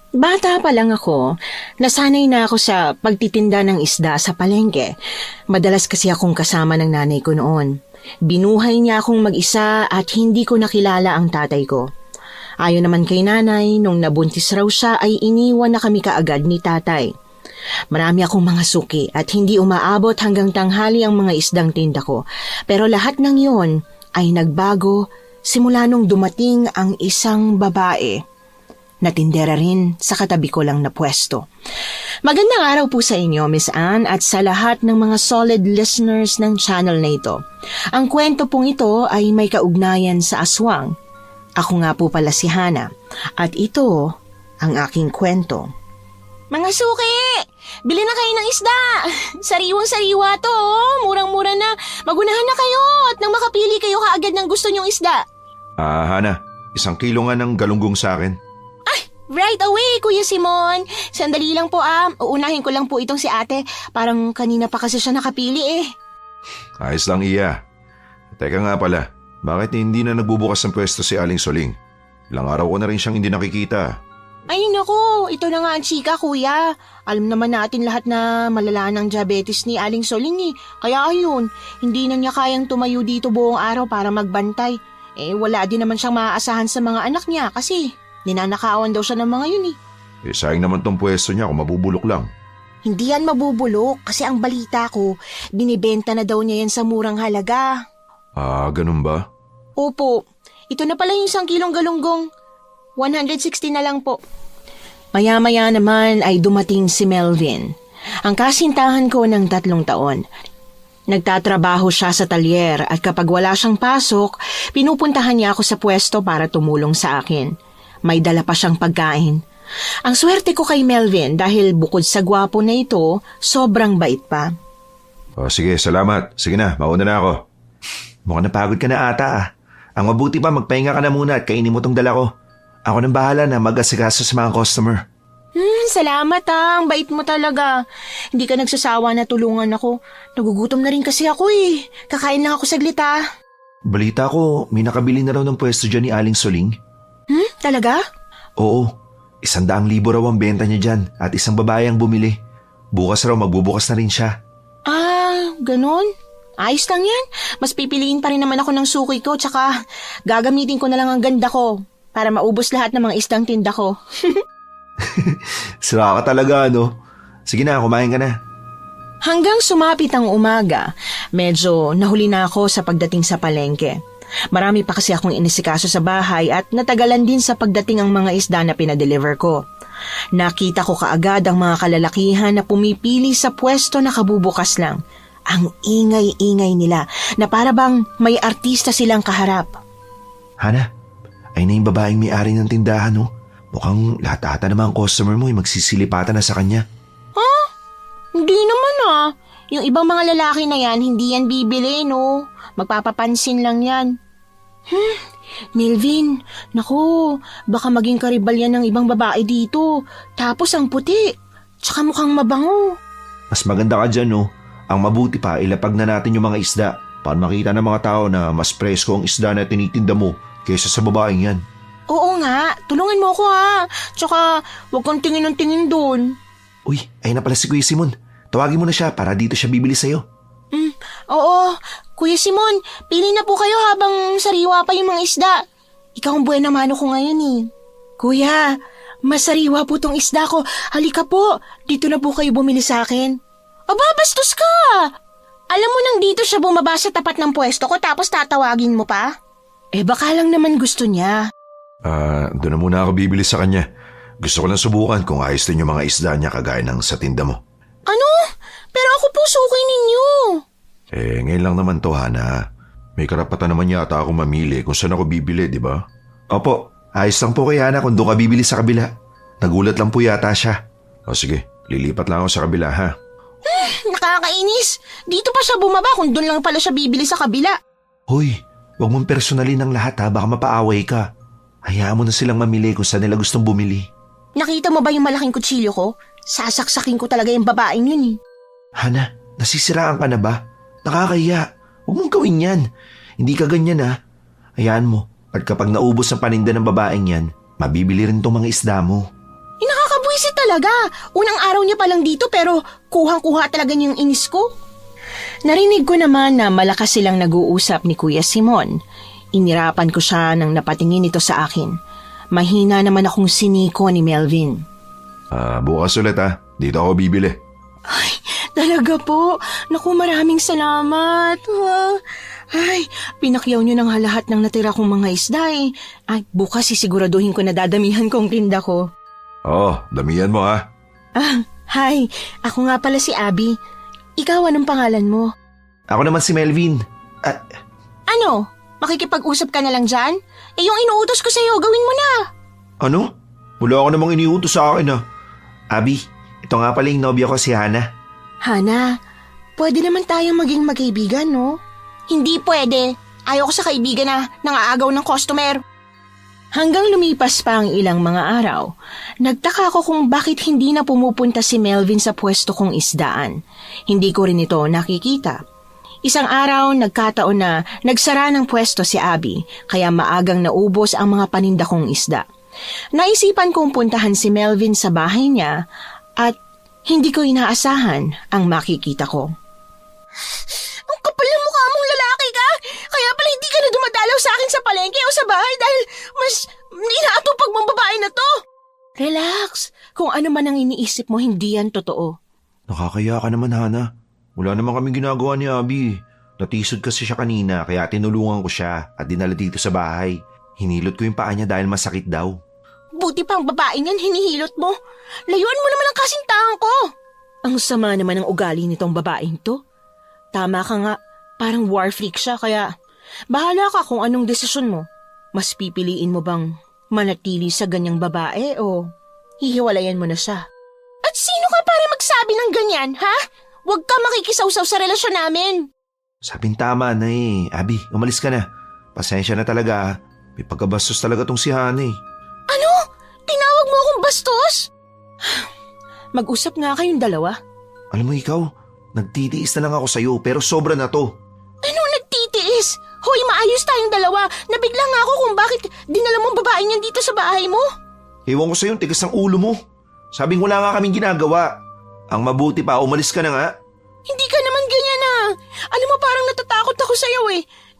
Bata pa lang ako, nasanay na ako sa pagtitinda ng isda sa palengke. Madalas kasi akong kasama ng nanay ko noon. Binuhay niya akong mag-isa at hindi ko nakilala ang tatay ko. Ayon naman kay nanay, nung nabuntis raw siya ay iniwan na kami kaagad ni tatay. Marami akong mga suki at hindi umaabot hanggang tanghali ang mga isdang tinda ko. Pero lahat ng yon ay nagbago simula nung dumating ang isang babae na tindera rin sa katabi ko lang na pwesto. Magandang araw po sa inyo, Miss Anne, at sa lahat ng mga solid listeners ng channel na ito. Ang kwento pong ito ay may kaugnayan sa aswang. Ako nga po pala si Hana, at ito ang aking kwento. Mga suki! Bili na kayo ng isda! Sariwang-sariwa to, oh. Murang-mura na. Magunahan na kayo at nang makapili kayo kaagad ng gusto nyong isda. Hana, 1 kilo nga ng galunggong sa akin. Right away, Kuya Simon. Sandali lang po Uunahin ko lang po itong si ate. Parang kanina pa kasi siya nakapili eh. Ayos lang, Iya. Teka nga pala, bakit hindi na nagbubukas ng pwesto si Aling Soling? Ilang araw ko na rin siyang hindi nakikita. Ay nako, ito na nga ang chika, Kuya. Alam naman natin lahat na malala ng diabetes ni Aling Soling eh. Kaya ayun, hindi na niya kayang tumayo dito buong araw para magbantay. Wala din naman siyang maaasahan sa mga anak niya kasi ninanakawan daw siya ng mga yun eh. Sayang naman tong pwesto niya kung mabubulok lang. Hindi yan mabubulok kasi ang balita ko, binibenta na daw niya yan sa murang halaga. Ganun ba? Opo, ito na pala yung 1 kilong galunggong. 160 na lang po. Maya-maya naman ay dumating si Melvin, ang kasintahan ko ng 3 taon. Nagtatrabaho siya sa talyer at kapag wala siyang pasok, pinupuntahan niya ako sa pwesto para tumulong sa akin. May dala pa siyang pagkain. Ang swerte ko kay Melvin dahil bukod sa gwapo na ito, sobrang bait pa. Sige, salamat. Sige na, mauna na ako. Mukhang napagod ka na ata. Ang mabuti pa, magpahinga ka na muna at kainin mo tong dala ko. Ako nang bahala na mag-asikaso sa mga customer. Salamat ang bait mo talaga. Hindi ka nagsasawa na tulungan ako. Nagugutom na rin kasi ako eh. Kakain lang ako saglit Balita ko, may nakabili na raw ng pwesto dyan ni Aling Soling. Talaga? Oo, 100,000 raw ang benta niya dyan at isang babae ang bumili. Bukas raw magbubukas na rin siya. Ganon? Ayos lang yan. Mas pipiliin pa rin naman ako ng suki ko tsaka gagamitin ko na lang ang ganda ko para maubos lahat ng mga isdang tinda ko. Sira ka talaga, no? Sige na, kumain ka na. Hanggang sumapit ang umaga, medyo nahuli na ako sa pagdating sa palengke. Marami pa kasi akong inisikaso sa bahay at natagalan din sa pagdating ang mga isda na pinadeliver ko. Nakita ko kaagad ang mga kalalakihan na pumipili sa pwesto na kabubukas lang. Ang ingay-ingay nila na para bang may artista silang kaharap. Hana, ay na yung babaeng may-ari ng tindahan, no? Mukhang lahat ata naman ang customer mo ay magsisilipatan na sa kanya. Hindi naman Yung ibang mga lalaki na yan, hindi yan bibili, no? Magpapapansin lang yan. Melvin, naku, baka maging karibal yan ng ibang babae dito. Tapos ang puti, tsaka mukhang mabango. Mas maganda ka dyan, no? Ang mabuti pa, ilapag na natin yung mga isda para makita ng mga tao na mas presko ang isda na tinitinda mo kaysa sa babaeng yan. Oo nga, tulungan mo ako Tsaka huwag kang tingin ng tingin doon. Uy, ayun na pala si Kuya Simon. Tawagin mo na siya para dito siya bibili sa'yo. Oo, Kuya Simon, pili na po kayo habang sariwa pa yung mga isda. Ikaw ang buwan na mano ko ngayon eh. Kuya, masariwa po tong isda ko. Halika po, dito na po kayo bumili sa akin. Aba, bastos ka! Alam mo nang dito siya bumaba sa tapat ng pwesto ko tapos tatawagin mo pa? Baka lang naman gusto niya. Doon na muna ako bibili sa kanya. Gusto ko lang subukan kung ayos din yung mga isda niya kagaya ng sa tinda mo. Ano? Pero ako po suki ninyo. Ngayon lang naman to, Hana. May karapatan naman yata akong mamili kung saan ako bibili, di ba? Opo, ayos lang po kay Hana kung doon ka bibili sa kabila. Nagulat lang po yata siya. Sige, lilipat lang ako sa kabila, ha? Nakakainis. Dito pa siya bumaba kung doon lang pala siya bibili sa kabila. Hoy, wag mong personalin ang lahat baka mapaaway ka. Hayaan mo na silang mamili kung saan nila gustong bumili. Nakita mo ba yung malaking kutsilyo ko? Sasaksakin ko talaga yung babaeng yun eh. Hana, nasisiraan ka na ba? Nakakahiya. Huwag mong gawin yan. Hindi ka ganyan Hayaan mo. At kapag naubos ang paninda ng babaeng yan, mabibili rin tong mga isda mo. Nakakainis talaga. Unang araw niya pa lang dito pero kuhang-kuha talaga niyang inis ko. Narinig ko naman na malakas silang nag-uusap ni Kuya Simon. Inirapan ko siya nang napatingin ito sa akin. Mahina naman akong siniko ni Melvin. Bukas ulit Dito ako bibili. Ay, talaga po. Naku, maraming salamat. Ay, pinakyaw niyo ng lahat ng natira kong mga isda eh. Ay, bukas sisiguraduhin ko na dadamihan kong tinda ko. Damihan mo Hi. Ako nga pala si Abby. Ikaw, anong pangalan mo? Ako naman si Melvin. Ano? Makikipag-usap ka na lang dyan? Yung inuutos ko sa'yo, gawin mo na. Ano? Wala ka namang iniutos sa akin Abby, ito nga pala yung nobya ko si Hana. Hana, pwede naman tayong maging magkaibigan, no? Hindi pwede. Ayaw ko sa kaibigan na nangaagaw ng customer. Hanggang lumipas pa ang ilang mga araw, nagtaka ko kung bakit hindi na pumupunta si Melvin sa pwesto kong isdaan. Hindi ko rin ito nakikita. Isang araw, nagkataon na nagsara ng pwesto si Abby, kaya maagang naubos ang mga paninda kong isda. Naisipan kong puntahan si Melvin sa bahay niya at hindi ko inaasahan ang makikita ko. Ang kapal ng mukha mong lalaki ka! Kaya pala hindi ka na dumadalaw sa akin sa palengke o sa bahay dahil mas inaatupag mong babae na to. Relax. Kung ano man ang iniisip mo, hindi yan totoo. Nakakaya ka naman, Hana. Wala naman kaming ginagawa ni Abby. Natisod kasi siya kanina kaya tinulungan ko siya at dinala dito sa bahay. Hinilot ko yung paa niya dahil masakit daw. Buti pang babae niyan hinihilot mo. Layuan mo naman ang kasintahan ko. Ang sama naman ng ugali nitong babaeng to. Tama ka nga, parang war freak siya kaya bahala ka kung anong desisyon mo. Mas pipiliin mo bang manatili sa ganyang babae o hihiwalayan mo na siya? At sino ka para magsabi ng ganyan, ha? Huwag ka makikisawsaw sa relasyon namin. Sabing tama na Abby, umalis ka na. Pasensya na talaga May pagkabastos talaga tong si Hana Ano? Tinawag mo akong bastos? Mag-usap nga kayong dalawa. Alam mo ikaw, nagtitiis na lang ako sa'yo pero sobra na to. Anong nagtitiis? Hoy, maayos tayong dalawa. Nabigla nga ako kung bakit dinala mong babae niyan dito sa bahay mo. Ewan ko sa'yo, tigas ng ulo mo. Sabing wala nga kaming ginagawa. Ang mabuti pa, umalis ka na nga. Hindi ka naman ganyan Alam mo parang natatakot ako sa'yo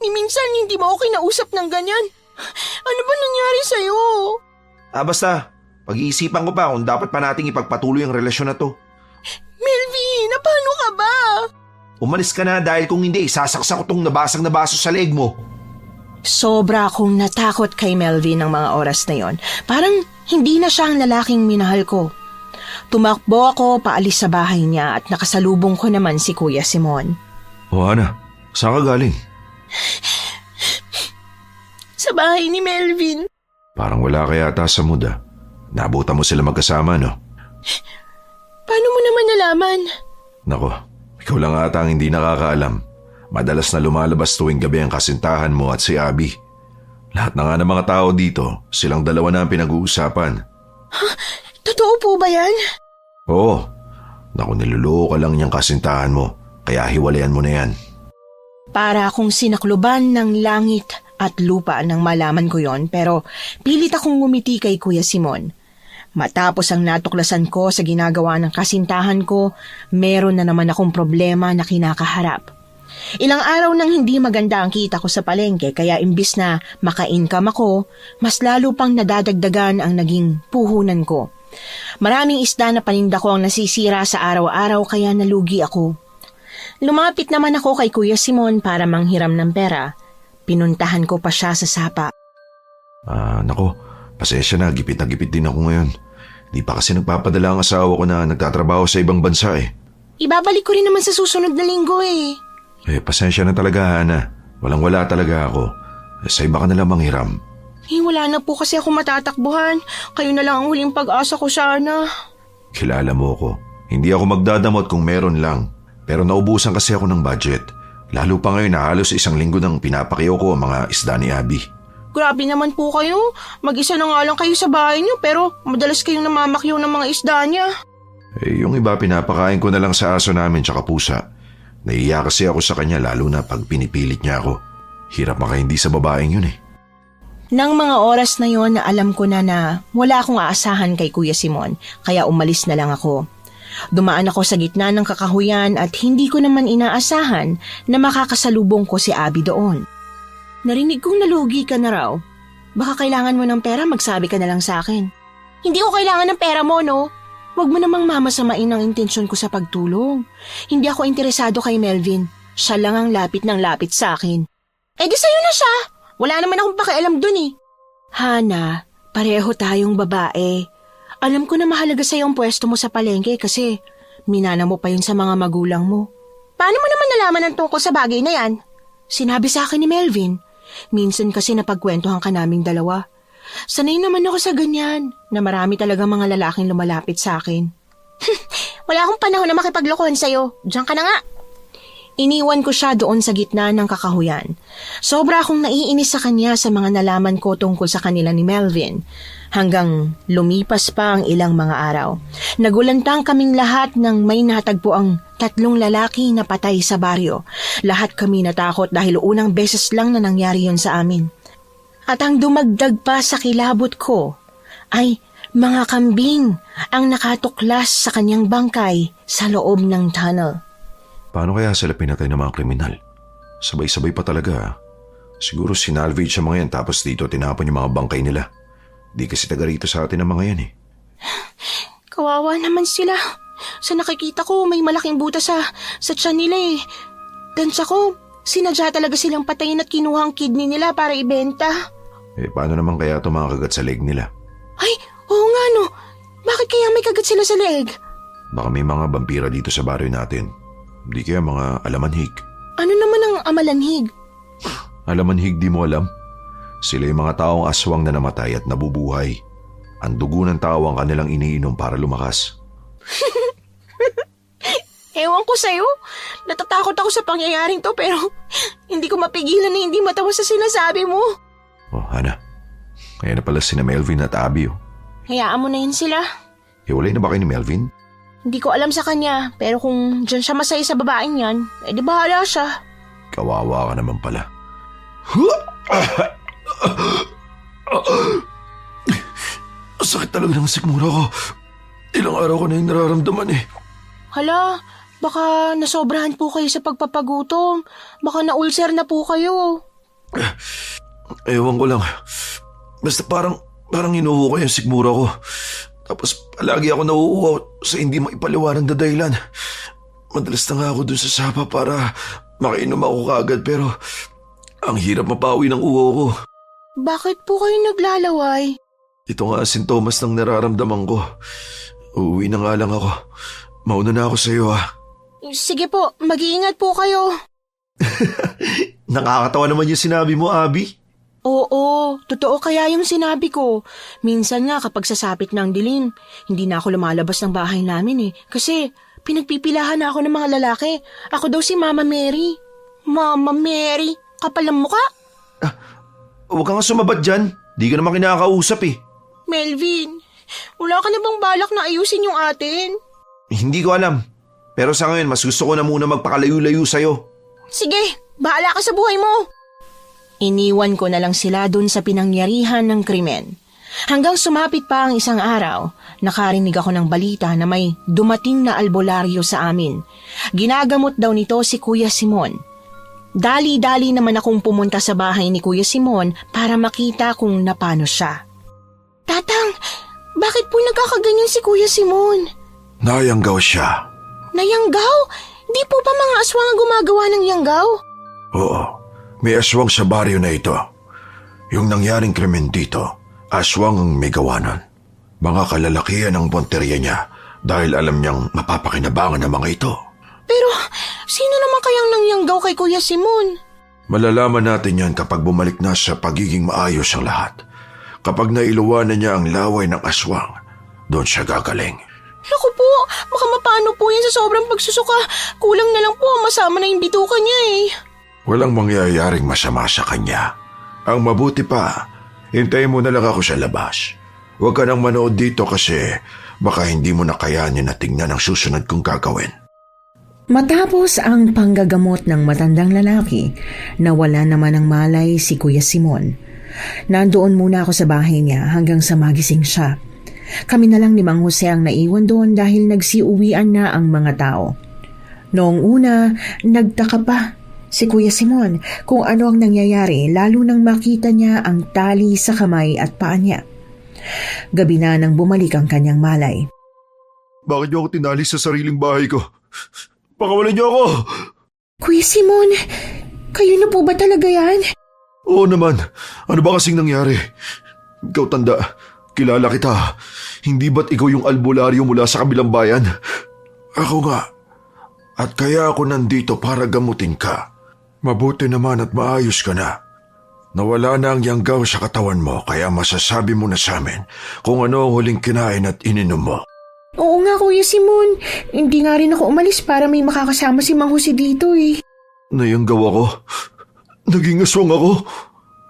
Ni minsan hindi mo ako kinausap ng ganyan. Ano ba nangyari sa'yo? Basta, pag-iisipan ko pa kung dapat pa nating ipagpatuloy ang relasyon na to. Melvin, paano ka ba? Umalis ka na dahil kung hindi, sasaksak ko tong nabasag na baso sa leeg mo. Sobra akong natakot kay Melvin ng mga oras na yon. Parang hindi na siya ang lalaking minahal ko. Tumakbo ako paalis sa bahay niya at nakasalubong ko naman si Kuya Simon. O Hana, saan ka galing? Sa bahay ni Melvin. Parang wala ka yata sa mood Nabutan mo sila magkasama, no? Paano mo naman nalaman? Nako, ikaw lang ata ang hindi nakakaalam. Madalas na lumalabas tuwing gabi ang kasintahan mo at si Abby. Lahat na nga ng mga tao dito, silang dalawa na ang pinag-uusapan. Totoo po ba yan? Oo. Naku, niluloko ka lang niyang kasintahan mo, kaya hiwalayan mo na yan. Para akong sinakluban ng langit at lupa nang malaman ko yon, pero pilit akong ngumiti kay Kuya Simon. Matapos ang natuklasan ko sa ginagawa ng kasintahan ko, meron na naman akong problema na kinakaharap. Ilang araw nang hindi maganda ang kita ko sa palengke kaya imbis na maka-income ako, mas lalo pang nadadagdagan ang naging puhunan ko. Maraming isda na paninda ko ang nasisira sa araw-araw kaya nalugi ako. Lumapit naman ako kay Kuya Simon para manghiram ng pera. Pinuntahan ko pa siya sa sapa. Nako, pasensya na, gipit din ako ngayon. Di pa kasi nagpapadala ang asawa ko na nagtatrabaho sa ibang bansa Ibabalik ko rin naman sa susunod na linggo pasensya na talaga, Hana. Walang-wala talaga ako. Sa iba ka na lang manghiram. Wala na po kasi ako matatakbuhan. Kayo na lang ang huling pag-asa ko sana. Kilala mo ko. Hindi ako magdadamot kung meron lang. Pero naubusan kasi ako ng budget. Lalo pa ngayon na halos 1 linggo nang pinapakiyo ko ang mga isda ni Abby. Grabe naman po kayo. Mag-isa na nga lang kayo sa bahay niyo pero madalas kayong namamakyaw ng mga isda niya. Yung iba pinapakain ko na lang sa aso namin tsaka pusa. Naiiya kasi ako sa kanya lalo na pag pinipilit niya ako. Hirap makaindi sa babaeng yun Nang mga oras na yon na alam ko na wala akong aasahan kay Kuya Simon, kaya umalis na lang ako. Dumaan ako sa gitna ng kakahuyan at hindi ko naman inaasahan na makakasalubong ko si Abby doon. Narinig kong nalugi ka na raw. Baka kailangan mo ng pera, magsabi ka na lang sa akin. Hindi ko kailangan ng pera mo, no? Huwag mo namang mamasamain ang intensyon ko sa pagtulong. Hindi ako interesado kay Melvin. Siya lang ang lapit ng lapit sa akin. Eh di sa'yo na siya. Wala naman akong pakialam dun eh. Hana, pareho tayong babae. Alam ko na mahalaga sa'yo ang pwesto mo sa palengke kasi minana mo pa yun sa mga magulang mo. Paano mo naman nalaman ang tungkol sa bagay na yan? Sinabi sa akin ni Melvin. Minsan kasi napagkwentuhan ka naming dalawa. Sanay naman ako sa ganyan, na marami talaga mga lalaking lumalapit sa akin. Wala akong panahon na makipaglokohan sa'yo. Diyan ka na nga. Iniwan ko siya doon sa gitna ng kakahuyan. Sobra akong naiinis sa kanya sa mga nalaman ko tungkol sa kanila ni Melvin. Hanggang lumipas pa ang ilang mga araw. Nagulantang kaming lahat nang may natagpo ang 3 lalaki na patay sa baryo. Lahat kami natakot dahil unang beses lang na nangyari yun sa amin. At ang dumagdag pa sa kilabot ko ay mga kambing ang nakatuklas sa kanyang bangkay sa loob ng tunnel. Paano kaya sila pinatay ng mga kriminal? Sabay-sabay pa talaga. Siguro sinalvage sa mga yan tapos dito tinapon yung mga bangkay nila. Di kasi taga rito sa atin ang mga yan eh. Kawawa naman sila. Sa nakikita ko may malaking butas sa tiyan nila eh. Tansya ko, sinadya talaga silang patayin at kinuha ang kidney nila para ibenta. Eh paano naman kaya ito mga kagat sa leg nila? Ay, oo nga no. Bakit kaya may kagat sila sa leg? Baka may mga vampira dito sa baryo natin. Di kaya mga alamanhig. Ano naman ang amalanhig? Alamanhig di mo alam? Sila yung mga taong aswang na namatay at nabubuhay. Ang dugo ng tao ang kanilang iniinom para lumakas. Ewan ko sa'yo. Natatakot ako sa pangyayaring to pero hindi ko mapigilan na hindi matawa sa sinasabi mo. Oh, Hana. Kaya na pala sina Melvin at Abby. Hayaan mo na yun sila. Hiwalay na ba kayo ni Melvin? Hindi ko alam sa kanya, pero kung dyan siya masaya sa babaeng yan, di bahala siya. Kawawa ka naman pala. Sakit talaga ng sikmura ko. Ilang araw ko na yung nararamdaman eh. Hala, baka nasobrahan po kayo sa pagpapagutom. Baka na-ulcer na po kayo. Ewan ko lang. Basta parang inuho ko yung sikmura ko. Tapos palagi ako nauuhaw sa hindi maipaliwanag na dahilan. Madalas na nga ako dun sa sapa para makainom ako kaagad pero ang hirap mapawi ng uhaw ko. Bakit po kayo naglalaway? Ito nga ang sintomas ng nararamdaman ko. Uuwi na nga lang ako. Mauna na ako sa iyo ha. Sige po, mag-iingat po kayo. Nakakatawa naman yung sinabi mo, Abby. Oo, totoo kaya yung sinabi ko. Minsan nga kapag sasapit ng dilim, hindi na ako lumalabas ng bahay namin eh. Kasi pinagpipilahan na ako ng mga lalaki. Ako daw si Mama Mary. Mama Mary, kapal ang mukha. Huwag ka nga sumabat dyan. Di ka naman kinakausap eh. Melvin, wala ka na bang balak na ayusin yung atin? Hindi ko alam. Pero sa ngayon, mas gusto ko na muna magpakalayo-layo sa'yo. Sige, bahala ka sa buhay mo. Iniwan ko na lang sila dun sa pinangyarihan ng krimen. Hanggang sumapit pa ang isang araw, nakarinig ako ng balita na may dumating na albularyo sa amin. Ginagamot daw nito si Kuya Simon. Dali-dali naman akong pumunta sa bahay ni Kuya Simon para makita kung napano siya. Tatang, bakit po nagkakaganyan si Kuya Simon? Nayanggaw siya. Nayanggaw? Di po ba mga aswang ang gumagawa ng yanggaw? Oo. May aswang sa baryo na ito. Yung nangyaring krimen dito, aswang ang may gawanan. Mga kalalakihan ang punteriya niya dahil alam niyang mapapakinabangan ng mga ito. Pero sino naman kayang nangyanggaw kay Kuya Simon? Malalaman natin yan kapag bumalik na sa pagiging maayos ang lahat. Kapag nailuwanan niya ang laway ng aswang, doon siya gagaling. Naku po, baka mapano po yan sa sobrang pagsusuka. Kulang na lang po, masama na yung bituka niya eh. Walang mangyayaring masama sa kanya. Ang mabuti pa, hintayin mo na lang ako sa labas. Huwag ka nang manood dito kasi baka hindi mo na kayanin na tingnan ang susunod kong gagawin. Matapos ang panggagamot ng matandang lalaki, nawala naman ng malay si Kuya Simon. Nandoon muna ako sa bahay niya hanggang sa magising siya. Kami na lang ni Mang Jose ang naiwan doon dahil nagsiuwian na ang mga tao. Noong una, nagtaka pa si Kuya Simon kung ano ang nangyayari lalo nang makita niya ang tali sa kamay at paa niya. Gabi na nang bumalik ang kanyang malay. Bakit niyo ako tinali sa sariling bahay ko? Pakawalan niyo ako! Kuya Simon, kayo na po ba talaga yan? Oo naman. Ano ba kasing nangyari? Ikaw tanda, kilala kita. Hindi ba't ikaw yung albularyo mula sa kabilang bayan? Ako nga. At kaya ako nandito para gamutin ka. Mabuti naman at maayos ka na. Nawala na ang yanggaw sa katawan mo kaya masasabi mo na sa amin kung ano ang huling kinain at ininom mo. Oo nga, Kuya Simon. Hindi nga rin ako umalis para may makakasama si Mang Jose dito eh. Nayanggaw ako? Naging aswang ako?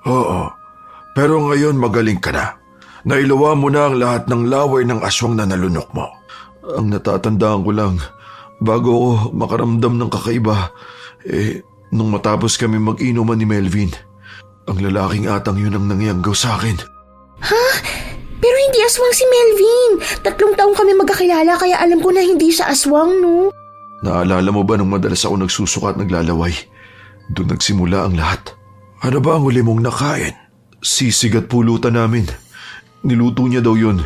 Oo. Pero ngayon magaling ka na. Nailuwa mo na ang lahat ng laway ng aswang na nalunok mo. Ang natatandaan ko lang, bago ako makaramdam ng kakaiba, nung matapos kami mag-inuman ni Melvin, ang lalaking atang yun ang nangyanggaw sa akin. Ha? Pero hindi aswang si Melvin. 3 taong kami magkakilala kaya alam ko na hindi siya aswang, no? Naalala mo ba nung madalas ako nagsusuka at naglalaway? Doon nagsimula ang lahat. Ano ba ang huli mong nakain? Sisig at pulutan namin. Niluto niya daw yun.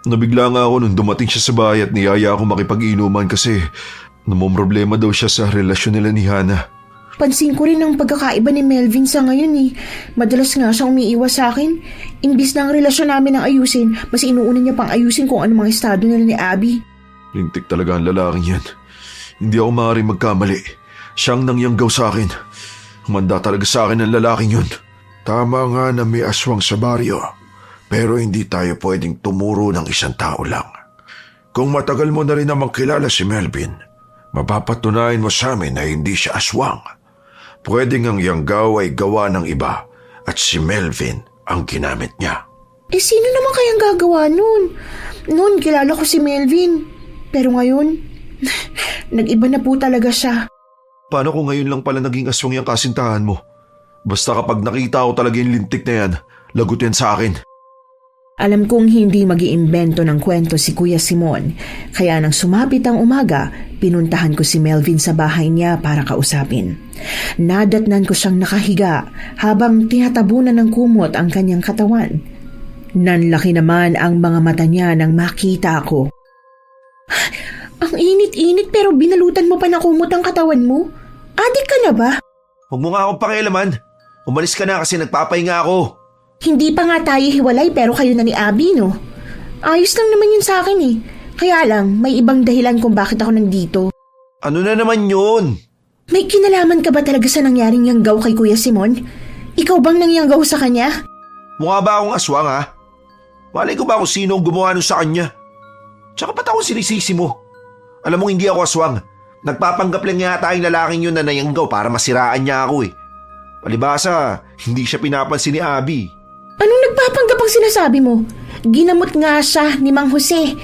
Nabigla nga ako nung dumating siya sa bahay at niyaya ako makipag-inuman kasi namomroblema daw siya sa relasyon nila ni Hana. Pansin ko rin ang pagkakaiba ni Melvin sa ngayon eh. Madalas nga siyang umiiwas sa akin. Imbis na ang relasyon namin ang ayusin, mas inuuna niya pang ayusin kung ano mga estado nila ni Abby. Lintik talaga ang lalaking yan. Hindi ako maaaring magkamali. Siyang nangyanggaw sa akin. Humanda talaga sa akin ang lalaking yun. Tama nga na may aswang sa baryo. Pero hindi tayo pwedeng tumuro ng isang tao lang. Kung matagal mo na rin namang kilala si Melvin, mapapatunayan mo sa amin na hindi siya aswang. Pwedeng ang yanggaw ay gawa ng iba at si Melvin ang ginamit niya. Sino naman kayang gagawa nun? Noon kilala ko si Melvin. Pero ngayon, nag-iba na po talaga siya. Paano kung ngayon lang pala naging aswang yung kasintahan mo? Basta kapag nakita ko talaga yung lintik na yan, lagot yan sa akin. Alam kong hindi mag-iimbento ng kwento si Kuya Simon, kaya nang sumapit ang umaga, pinuntahan ko si Melvin sa bahay niya para kausapin. Nadatnan ko siyang nakahiga habang tinatabunan ng kumot ang kanyang katawan. Nanlaki naman ang mga mata niya nang makita ako. Ang init-init pero binalutan mo pa na kumot ang katawan mo? Adik ka na ba? Huwag mo nga akong pakialaman. Umalis ka na kasi nagpapahinga ako. Hindi pa nga tayo hiwalay pero kayo na ni Abby, no? Ayos lang naman yun sa akin eh. Kaya lang, may ibang dahilan kung bakit ako nandito. Ano na naman yun? May kinalaman ka ba talaga sa nangyaring yanggaw kay Kuya Simon? Ikaw bang nangyanggaw sa kanya? Mukha ba akong aswang ha? Malay ko ba kung sino ang gumawa nun sa kanya? Tsaka ba't ako sinisisi mo? Alam mo hindi ako aswang. Nagpapanggap lang yata yung lalaking yun na nayanggaw para masiraan niya ako eh. Palibasa, hindi siya pinapansin ni Abby. Anong nagpapanggap ang sinasabi mo? Ginamot nga siya ni Mang Jose.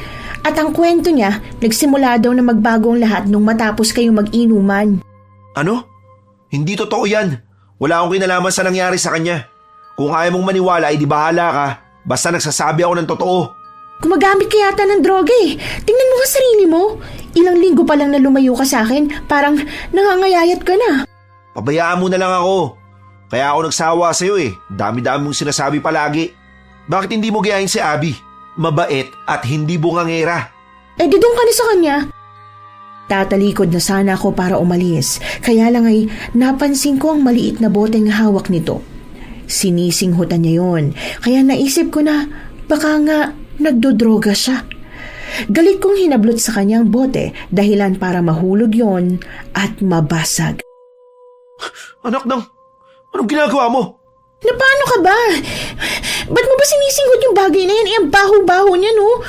At ang kwento niya, nagsimula daw na magbago ang lahat nung matapos kayong mag-inuman. Ano? Hindi totoo yan. Wala akong kinalaman sa nangyari sa kanya. Kung ayaw mong maniwala, ay di bahala ka. Basta nagsasabi ako ng totoo. Gumagamit ka yata ng droga eh. Tingnan mo nga sarili mo. Ilang linggo pa lang na lumayo ka sa akin, parang nangangayayat ka na. Pabayaan mo na lang ako. Kaya ako nagsawa sa'yo eh. Dami-dami mong sinasabi palagi. Bakit hindi mo gayahin si Abby? Mabait at hindi bungangera. Di doon ka na sa kanya. Tatalikod na sana ako para umalis. Kaya lang ay napansin ko ang maliit na boteng hawak nito. Sinisinghutan niya yon. Kaya naisip ko na baka nga nagdodroga siya. Galit kong hinablot sa kanyang bote dahilan para mahulog yon at mabasag. Anak nang, anong ginagawa mo? Na paano ka ba? Ba't mo ba sinisinggot yung bagay na yan? Ang baho-baho niya, no?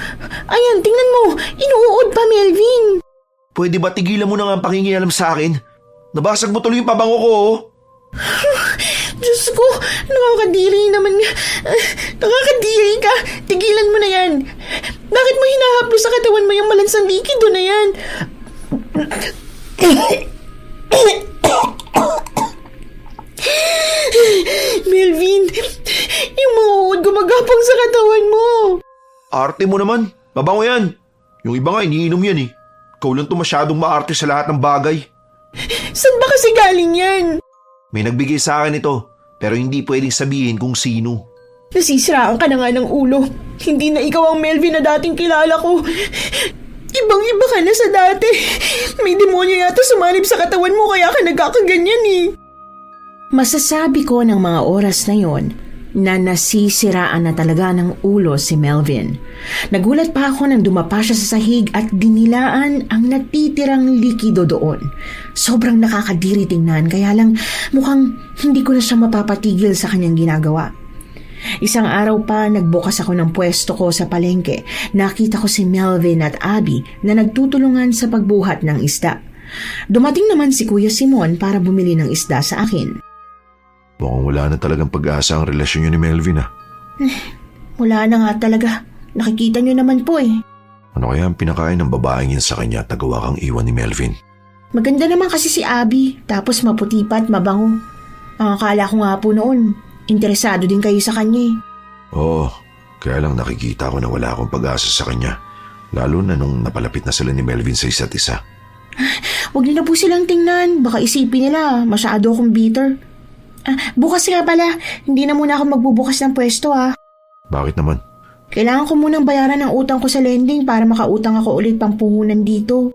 Ayan, tingnan mo. Inuud pa, Melvin. Pwede ba tigilan mo na nga ang pangingialam sa akin? Nabasag mo tuloy yung pabango ko, oh. Diyos ko, nakakadiri naman. Nakakadiri ka. Tigilan mo na yan. Bakit mo hinahaplo sa katawan mo yung malansang likido na yan? Melvin, gumagapang sa katawan mo. Arte mo naman. Mabango yan. Yung iba nga, iniinom yan eh. Ikaw lang to masyadong maarte sa lahat ng bagay. Saan ba kasi galing yan? May nagbigay sa akin ito, pero hindi pwedeng sabihin kung sino. Nasisiraan ka na nga ng ulo. Hindi na ikaw ang Melvin na dating kilala ko. Ibang-iba ka na sa dati. May demonyo yata sumanib sa katawan mo kaya ka nagkakaganyan eh. Masasabi ko ng mga oras na yon na nasisiraan na talaga ng ulo si Melvin. Nagulat pa ako nang dumapa siya sa sahig at dinilaan ang natitirang likido doon. Sobrang nakakadiri tingnan kaya lang mukhang hindi ko na siya mapapatigil sa kanyang ginagawa. Isang araw pa nagbukas ako ng pwesto ko sa palengke. Nakita ko si Melvin at Abby na nagtutulungan sa pagbuhat ng isda. Dumating naman si Kuya Simon para bumili ng isda sa akin. Mukhang wala na talagang pag-asa ang relasyon niyo ni Melvin ah. Wala na nga talaga. Nakikita niyo naman po eh. Ano kaya ang pinakain ng babaeng yan sa kanya at nagawa kang iwan ni Melvin? Maganda naman kasi si Abby, tapos maputi pa at mabango. Ang akala ko nga po noon, interesado din kayo sa kanya eh. Oo, kaya lang nakikita ko na wala akong pag-asa sa kanya. Lalo na nung napalapit na sila ni Melvin sa isa't isa. Huwag niyo na po silang tingnan, baka isipin nila masyado akong bitter. Bukas nga pala, hindi na muna ako magbubukas ng pwesto ah. Bakit naman? Kailangan ko munang bayaran ang utang ko sa lending para makautang ako ulit pang puhunan dito.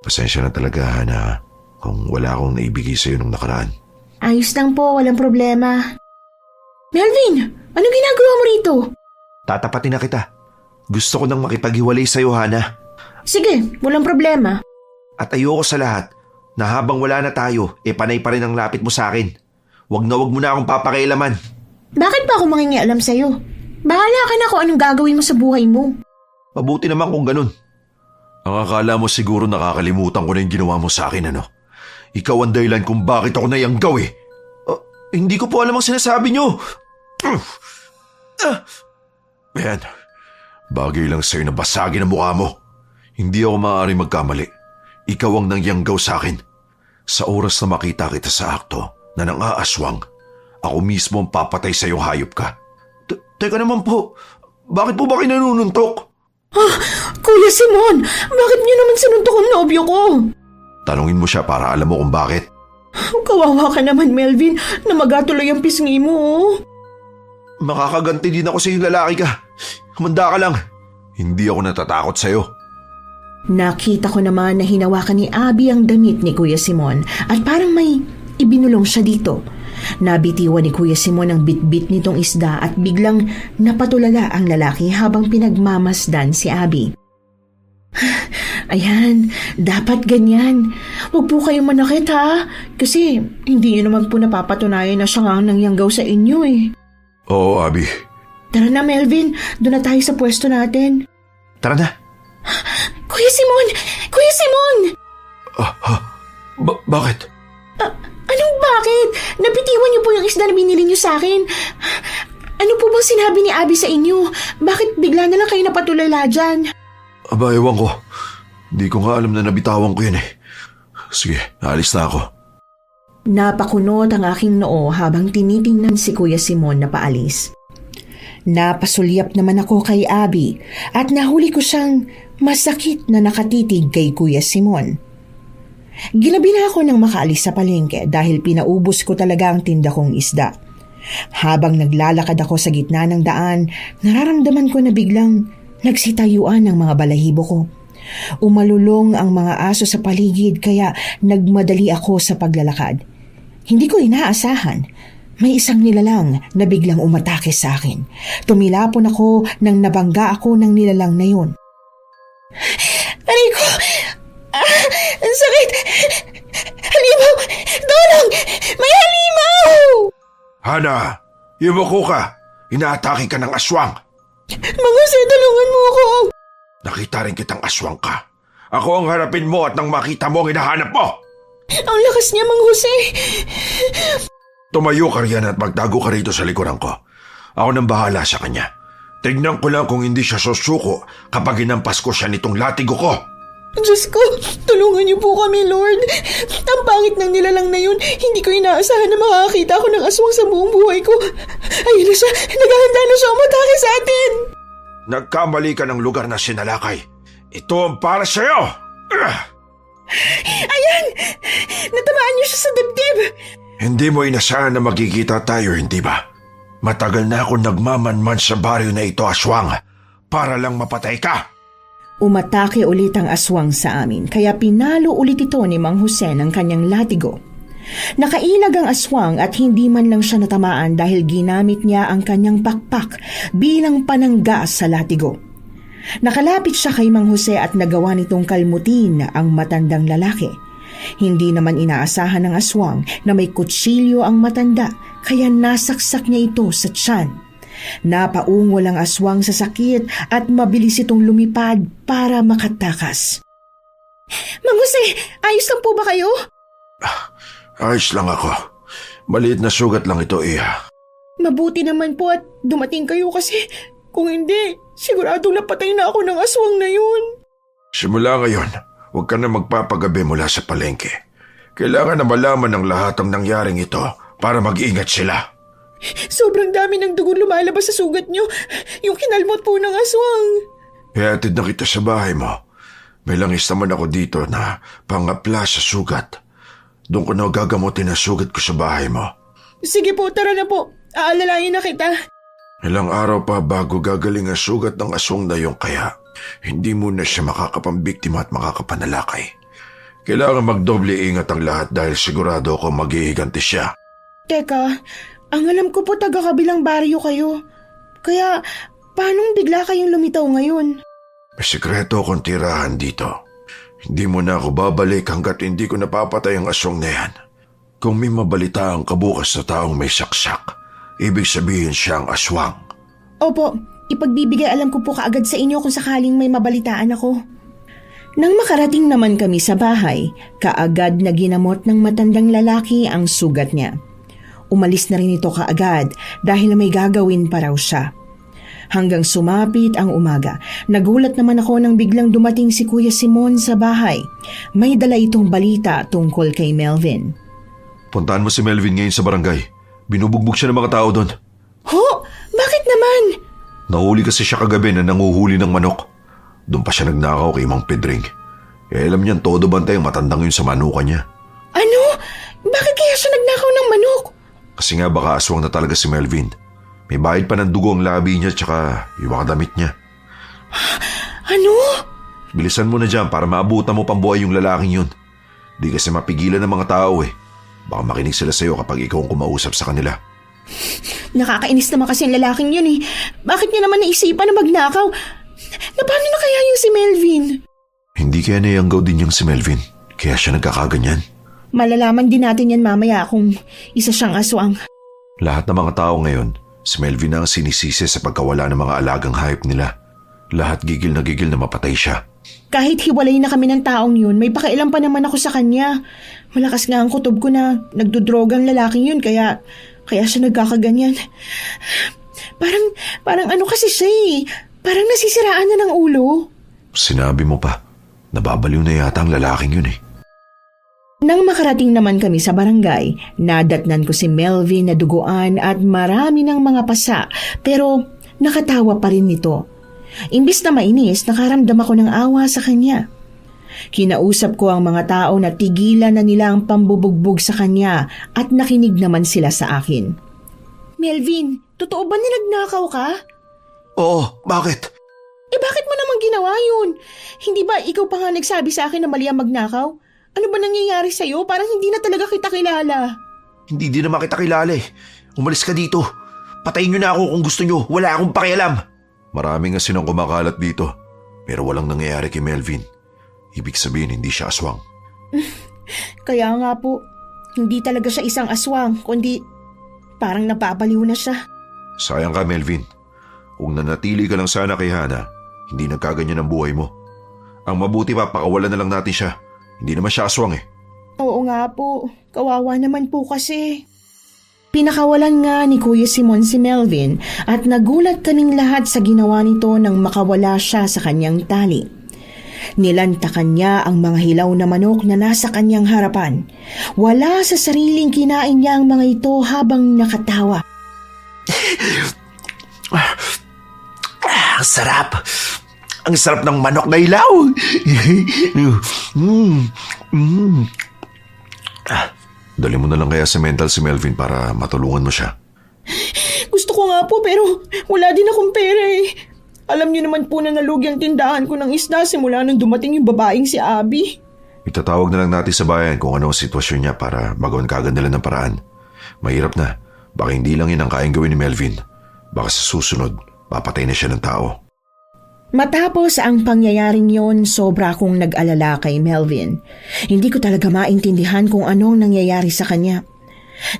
Pasensya na talaga, Hana, kung wala akong naibigay sa'yo nung nakaraan. Ayos lang po, walang problema. Melvin, anong ginagawa mo rito? Tatapatin na kita. Gusto ko nang makipaghiwalay sa'yo, Hana. Sige, walang problema. At ayoko sa lahat na habang wala na tayo, panay pa rin ang lapit mo sa akin. Wag mo na akong papakialaman. Bakit ba ako mangingialam sa'yo? Bahala ka na kung anong gagawin mo sa buhay mo. Mabuti naman kung ganun. Ang akala mo siguro nakakalimutan ko na yung ginawa mo sa akin, ano? Ikaw ang dahilan kung bakit ako nayanggaw eh. Hindi ko po alam ang sinasabi nyo. Ayan, bagay lang sa'yo na basagin ang mukha mo. Hindi ako maaaring magkamali. Ikaw ang nangyanggaw sa akin. Sa oras na makita kita sa akto na nang-aaswang, ako mismo ang papatay sa'yo, hayop ka. Teka naman po, bakit po ba kayo nanununtok? Kuya Simon, bakit niyo naman sinuntok ang nobyo ko? Tanungin mo siya para alam mo kung bakit. Kawawa ka naman, Melvin, na magatuloy ang pisngi mo. Makakaganti din ako sa iyo, lalaki ka. Humanda ka lang. Hindi ako natatakot sa'yo. Nakita ko naman na hinawakan ni Abby ang damit ni Kuya Simon at parang may ibinulong siya dito. Nabitiwan ni Kuya Simon ang bitbit nitong isda at biglang napatulala ang lalaki habang pinagmamasdan si Abby. Ayan, dapat ganyan. Huwag po kayong manakit ha, kasi hindi niyo naman po napapatunayan na siya nga ang nangyanggaw sa inyo eh. Oo, Abby. Tara na, Melvin, doon na tayo sa pwesto natin. Tara na. Kuya Simon! Kuya Simon! Bakit? Anong bakit? Napitiwan niyo po yung isda na binili niyo sa akin. Ano po bang sinabi ni Abby sa inyo? Bakit bigla na lang kayo napatulala dyan? Aba, ewan ko. Hindi ko nga alam na nabitawan ko yun eh. Sige, alis na ako. Napakunot ang aking noo habang tinitingnan si Kuya Simon na paalis. Napasulyap naman ako kay Abby at nahuli ko siyang masakit na nakatitig kay Kuya Simon. Ginabi na ako nang makaalis sa palengke dahil pinaubos ko talaga ang tinda kong isda. Habang naglalakad ako sa gitna ng daan, nararamdaman ko na biglang nagsitayuan ang mga balahibo ko. Umalulong ang mga aso sa paligid kaya nagmadali ako sa paglalakad. Hindi ko inaasahan. May isang nilalang na biglang umatake sa akin. Tumilapon ako nang nabangga ako ng nilalang na yun. Aray ko! Ang sakit! Halimaw! Tulong! May halimaw! Hana, iwako ka. Inaatake ka ng aswang. Mang Jose, tulungan mo ako! Nakita rin kitang aswang ka. Ako ang harapin mo at nang makita mo ang hinahanap mo. Ang lakas niya, Mang Jose! Tumayo ka riyan at magtago ka rito sa likuran ko. Ako nang bahala sa kanya. Tignan ko lang kung hindi siya susuko kapag inampas ko siya nitong latigo ko. Diyos ko, tulungan niyo po kami, Lord. Ang pangit ng nilalang na yun. Hindi ko inaasahan na makakita ako ng aswang sa buong buhay ko. Ayun na siya, naghahanda na siya umatake sa atin. Nagkamali ka ng lugar na sinalakay. Ito ang para sa'yo! Ayan! Natamaan niyo siya sa dibdib. Hindi mo inasahan na magkikita tayo, hindi ba? Matagal na ako nagmamanman sa baryo na ito, aswang, para lang mapatay ka. Umatake ulit ang aswang sa amin, kaya pinalo ulit ito ni Mang Jose ng kanyang latigo. Nakailag ang aswang at hindi man lang siya natamaan dahil ginamit niya ang kanyang pakpak bilang panangga sa latigo. Nakalapit siya kay Mang Jose at nagawa nitong kalmutin ang matandang lalaki. Hindi naman inaasahan ng aswang na may kutsilyo ang matanda, kaya nasaksak niya ito sa tiyan. Napaungol ang aswang sa sakit at mabilis itong lumipad para makatakas. Mang Jose, ayos lang po ba kayo? Ayos lang ako. Maliit na sugat lang ito, Iha. Mabuti naman po at dumating kayo kasi kung hindi, siguradong napatay na ako ng aswang na yun. Simula ngayon, huwag ka na magpapagabi mula sa palengke. Kailangan na malaman ng lahat ang nangyaring ito para mag-ingat sila. Sobrang dami ng dugon lumalabas sa sugat niyo. Yung kinalmot po ng aswang. Ihatid na kita sa bahay mo. May langis naman ako dito na pangapla sa sugat. Doon ko na gagamutin ang sugat ko sa bahay mo. Sige po, tara na po. Aalalayan na kita. Ilang araw pa bago gagaling ang sugat ng aswang na yung kaya hindi mo na siya makakapambiktima at makakapanalakay. Kailangan magdoble ingat ang lahat dahil sigurado ako maghihiganti siya. Teka, ang alam ko po taga-kabilang baryo kayo. Kaya, paanong bigla kayong lumitaw ngayon? May sikreto akong tirahan dito. Hindi mo na ako babalik hanggat hindi ko napapatay ang aswang na yan. Kung may mabalitaan ka bukas sa taong may saksak, ibig sabihin siya ang aswang. Opo, ipagbibigay alam ko po kaagad sa inyo kung sakaling may mabalitaan ako. Nang makarating naman kami sa bahay, kaagad na ginamot ng matandang lalaki ang sugat niya. Umalis na rin ito kaagad dahil may gagawin pa raw siya. Hanggang sumapit ang umaga, nagulat naman ako nang biglang dumating si Kuya Simon sa bahay. May dala itong balita tungkol kay Melvin. Puntahan mo si Melvin ngayon sa barangay. Binubugbog siya ng mga tao doon. Ho? Bakit naman? Nahuli kasi siya kagabi na nanguhuli ng manok. Doon pa siya nagnakaw kay Mang Pedring. Alam niyan todo bantay ang matandang yun sa manuka niya. Ano? Bakit kaya siya nagnakaw ng manok? Kasi nga baka aswang na talaga si Melvin. May bahid pa ng dugo ang labi niya tsaka yung mga damit niya. Ano? Bilisan mo na dyan para maabutan mo pambuhay yung lalaking yun. Di kasi mapigilan ng mga tao eh. Baka makinig sila sa'yo kapag ikaw ang kumausap sa kanila. Nakakainis naman kasi ang lalaking yun eh. Bakit niya naman naisipan na magnakaw? Na paano na kaya yung si Melvin? Hindi kaya nayanggaw din yung si Melvin. Kaya siya nagkakaganyan. Malalaman din natin yan mamaya kung isa siyang aswang. Lahat ng mga tao ngayon, si Melvin na ang sinisisi sa pagkawala ng mga alagang hayop nila. Lahat gigil na mapatay siya. Kahit hiwalay na kami ng taong yun, may pakailan pa naman ako sa kanya. Malakas nga ang kutob ko na nagdudrogang lalaking yun kaya siya nagkakaganyan. Parang ano kasi siya eh. Parang nasisiraan na ng ulo. Sinabi mo pa, nababaliw na yata ang lalaking yun eh. Nang makarating naman kami sa barangay, nadatnan ko si Melvin na duguan at marami ng mga pasa pero nakatawa pa rin nito. Imbis na mainis, nakaramdam ako ng awa sa kanya. Kinausap ko ang mga tao na tigilan na nila ang pambubugbog sa kanya at nakinig naman sila sa akin. Melvin, totoo ba na nagnakaw ka? Oo, bakit? Bakit mo naman ginawa yun? Hindi ba ikaw pa nga nagsabi sa akin na mali ang magnakaw? Ano ba nangyayari sa'yo? Parang hindi na talaga kita kilala. Hindi din naman kita kilala eh. Umalis ka dito. Patayin niyo na ako kung gusto niyo. Wala akong pakialam. Maraming nga sinang kumakalat dito. Pero walang nangyayari kay Melvin. Ibig sabihin hindi siya aswang. Kaya nga po, hindi talaga siya isang aswang, kundi parang napapaliw na siya. Sayang ka, Melvin. Kung nanatili ka lang sana kay Hana, hindi nagkaganyan ang buhay mo. Ang mabuti pa, pakawalan na lang natin siya. Hindi naman siya aswang eh. Oo nga po, kawawa naman po kasi. Pinakawalan nga ni Kuya Simon si Melvin at nagulat kaming lahat sa ginawa nito nang makawala siya sa kanyang tali. Nilantakan niya ang mga hilaw na manok na nasa kanyang harapan. Wala sa sariling kinain niya ang mga ito habang nakatawa. Ang sarap! Ang sarap ng manok na hilaw! Dali mo na lang kaya sa mental si Melvin para matulungan mo siya. Gusto ko nga po pero wala din akong pera eh. Alam niyo naman po na nalugi ang tindahan ko ng isda simula nung dumating yung babaeng si Abby. Itatawag na lang natin sa bayan kung ano ang sitwasyon niya para magawan kagad nila ng paraan. Mahirap na. Baka hindi lang yun ang kayang gawin ni Melvin. Baka sa susunod, papatay na siya ng tao. Matapos ang pangyayaring yon, sobra akong nag-alala kay Melvin. Hindi ko talaga maintindihan kung anong nangyayari sa kanya.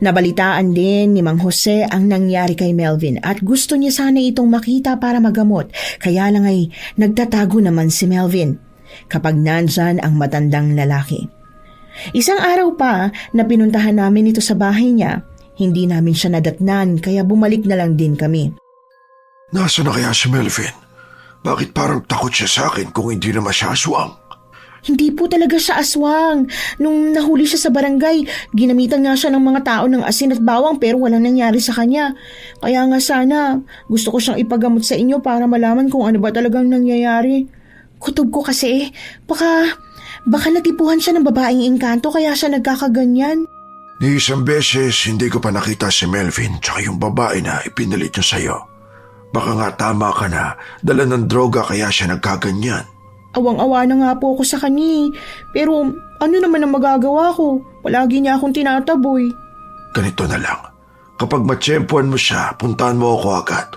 Nabalitaan din ni Mang Jose ang nangyari kay Melvin at gusto niya sana itong makita para magamot. Kaya lang ay nagtatago naman si Melvin kapag nandyan ang matandang lalaki. Isang araw pa na pinuntahan namin ito sa bahay niya, hindi namin siya nadatnan kaya bumalik na lang din kami. Nasaan na kaya si Melvin? Bakit parang takot siya sa akin kung hindi naman siya aswang? Hindi po talaga siya aswang. Nung nahuli siya sa barangay, ginamitan nga siya ng mga tao ng asin at bawang pero walang nangyari sa kanya. Kaya nga sana, gusto ko siyang ipagamot sa inyo para malaman kung ano ba talagang nangyayari. Kutob ko kasi baka natipuhan siya ng babaeng engkanto kaya siya nagkakaganyan. Ni isang beses hindi ko pa nakita si Melvin tsaka yung babae na ipinalit niya sa'yo. Baka nga tama ka na, dala ng droga kaya siya nagkaganyan. Awang-awa na nga po ako sa kanya. Pero ano naman ang magagawa ko? Palagi niya akong tinataboy. Ganito na lang. Kapag matsyempuan mo siya, puntahan mo ako agad.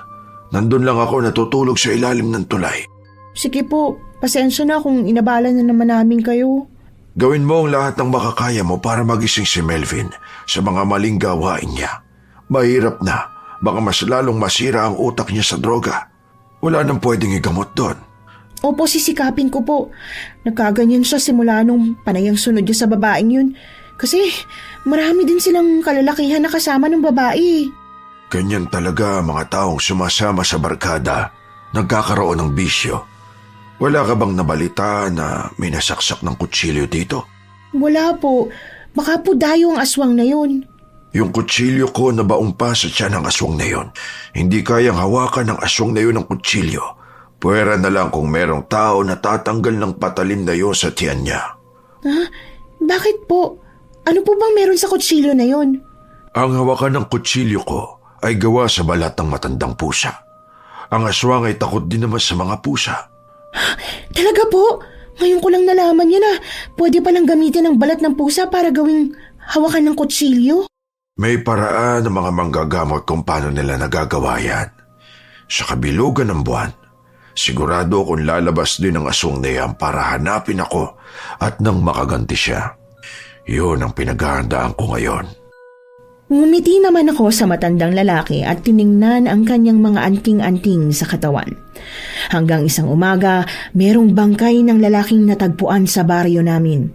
Nandun lang ako natutulog sa ilalim ng tulay. Sige po, pasensya na kung inabala na naman namin kayo. Gawin mo ang lahat ng makakaya mo para magising si Melvin sa mga maling gawain niya. Mahirap na, baka mas lalong masira ang utak niya sa droga. Wala nang pwedeng igamot doon. Opo, sisikapin ko po. Nagkaganyan siya simula nung panayang sunod niya sa babaeng yun. Kasi marami din silang kalalakihan na kasama ng babae. Ganyan talaga ang mga taong sumasama sa barkada, nagkakaroon ng bisyo. Wala ka bang nabalita na may nasaksak ng kutsilyo dito? Wala po. Baka po dayo ang aswang na yun. Yung kutsilyo ko na baong pa sa tiyan ng aswang na yun. Hindi kayang hawakan ng aswang na yun ng kutsilyo. Pwera na lang kung merong tao na tatanggal ng patalim na yun sa tiyan niya. Ha? Bakit po? Ano po bang meron sa kutsilyo na yun? Ang hawakan ng kutsilyo ko ay gawa sa balat ng matandang pusa. Ang aswang ay takot din naman sa mga pusa. Talaga po? Ngayon ko lang nalaman niya na pwede palang gamitin ang balat ng pusa para gawing hawakan ng kutsilyo? May paraan ng mga manggagamot kung paano nila nagagawa yan. Sa kabilugan ng buwan, sigurado akong lalabas din ang aswang na yan para hanapin ako at nang makaganti siya. Yun ang pinaghahandaan ko ngayon. Ngumiti naman ako sa matandang lalaki at tiningnan ang kanyang mga anting-anting sa katawan. Hanggang isang umaga, merong bangkay ng lalaking natagpuan sa baryo namin.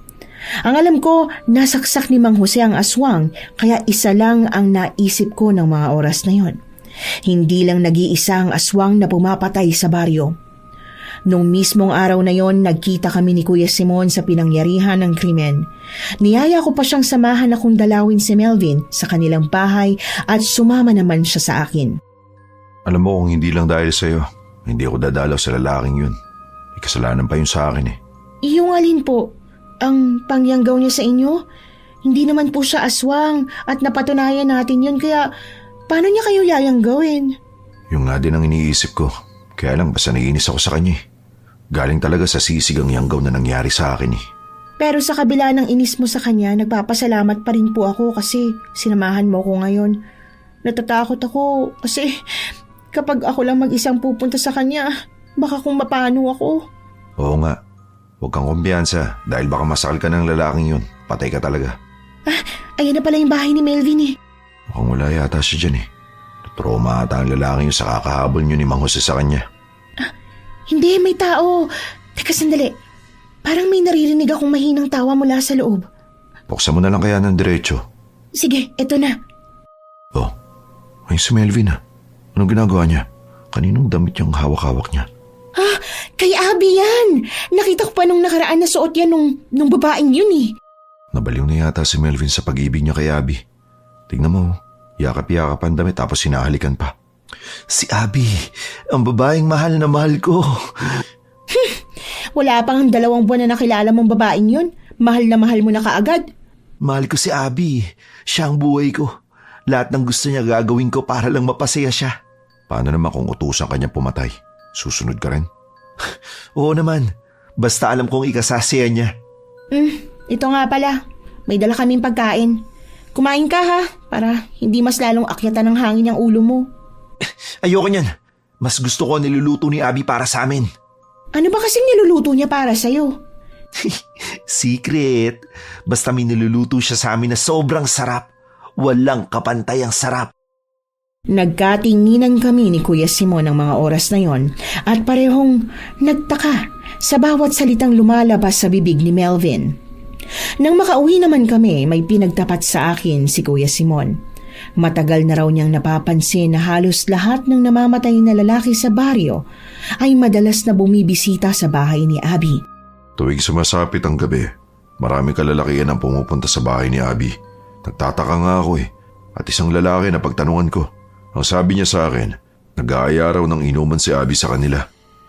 Ang alam ko, nasaksak ni Mang Jose ang aswang kaya isa lang ang naisip ko ng mga oras na yon. Hindi lang nag-iisa ang aswang na pumapatay sa baryo. Nung mismong araw na yon, nagkita kami ni Kuya Simon sa pinangyarihan ng krimen. Niyaya ko pa siyang samahan akong dalawin si Melvin sa kanilang bahay at sumama naman siya sa akin. Alam mo kung hindi lang dahil sa'yo, hindi ako dadalaw sa lalaking yun. May kasalanan pa yun sa akin eh. Yung alin po? Ang pangyanggaw niya sa inyo? Hindi naman po siya aswang at napatunayan natin yun kaya paano niya kayo yayanggawin? Yung nga din ang iniisip ko. Kaya lang basta naiinis ako sa kanya eh. Galing talaga sa sisigang yanggaw na nangyari sa akin eh. Pero sa kabila ng inis mo sa kanya, nagpapasalamat pa rin po ako kasi sinamahan mo ko ngayon. Natatakot ako kasi kapag ako lang mag-isang pupunta sa kanya, baka kung mapano ako. Oo nga. Huwag kang kumpiyansa dahil baka masakal ka ng lalaking yun. Patay ka talaga. Ayan na pala yung bahay ni Melvin eh. Mukhang wala yata siya dyan eh. Trauma ata ang lalaking yun sa kakahabol nyo ni Mang Jose sa kanya. Hindi, may tao. Teka sandali. Parang may naririnig akong mahinang tawa mula sa loob. Buksan mo na lang kaya ng diretso. Sige, eto na. Oh, ayun si Melvin ah. Anong ginagawa niya? Kaninong damit yung hawak-hawak niya? Kay Abby yan! Nakita ko pa nung nakaraan na suot yan nung babaeng yun eh. Nabaliw na yata si Melvin sa pag-ibig niya kay Abby. Tignan mo, yakap-yakap ang damit tapos sinahalikan pa. Si Abby, ang babaeng mahal na mahal ko. Wala pang 2 buwan na nakilala mong babaeng yun. Mahal na mahal mo na kaagad. Mahal ko si Abby. Siya ang buhay ko. Lahat ng gusto niya gagawin ko para lang mapasaya siya. Paano naman kung utusan kanya pumatay? Susunod ka rin? Oo naman. Basta alam kong ikasasaya niya. Ito nga pala. May dala kaming pagkain. Kumain ka ha, para hindi mas lalong akyatan ng hangin ang ulo mo. Ayoko niyan. Mas gusto ko niluluto ni Abby para sa amin. Ano ba kasing niluluto niya para sa'yo? Secret. Basta may niluluto siya sa amin na sobrang sarap. Walang kapantay ang sarap. Nagkatinginan kami ni Kuya Simon ng mga oras na yon at parehong nagtaka sa bawat salitang lumalabas sa bibig ni Melvin. Nang makauwi naman kami, may pinagtapat sa akin si Kuya Simon. Matagal na raw niyang napapansin na halos lahat ng namamatay na lalaki sa baryo ay madalas na bumibisita sa bahay ni Abby. Tuwing sumasapit ang gabi, maraming kalalakihan ang pumupunta sa bahay ni Abby. Nagtataka nga ako at isang lalaki na pagtanungan ko. Ang sabi niya sa akin, nag-aaya raw ng inuman si Abby sa kanila.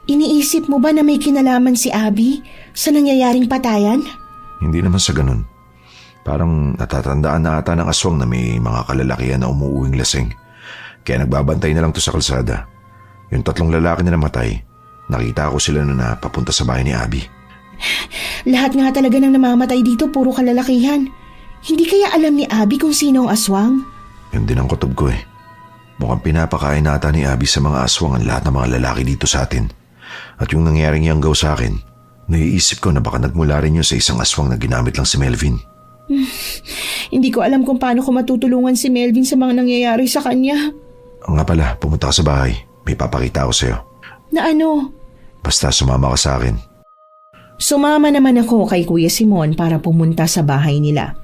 Iniisip mo ba na may kinalaman si Abby sa nangyayaring patayan? Hindi naman sa ganun. Parang natatandaan na ata ng aswang na may mga kalalakihan na umuuwing lasing. Kaya nagbabantay na lang to sa kalsada. Yung 3 lalaki na namatay, nakita ko sila na papunta sa bahay ni Abby. Lahat nga talaga ng namamatay dito puro kalalakihan. Hindi kaya alam ni Abby kung sino ang aswang? Yun din ang kutob ko Mukhang pinapakain nata ni Abby sa mga aswang ang lahat ng mga lalaki dito sa atin. At yung nangyaring yanggaw sa akin, naiisip ko na baka nagmula rin yun sa isang aswang na ginamit lang si Melvin. Hindi ko alam kung paano ko matutulungan si Melvin sa mga nangyayari sa kanya. Nga pala, pumunta ka sa bahay. May papakita ako sa'yo. Na ano? Basta sumama ka sa akin. Sumama naman ako kay Kuya Simon para pumunta sa bahay nila.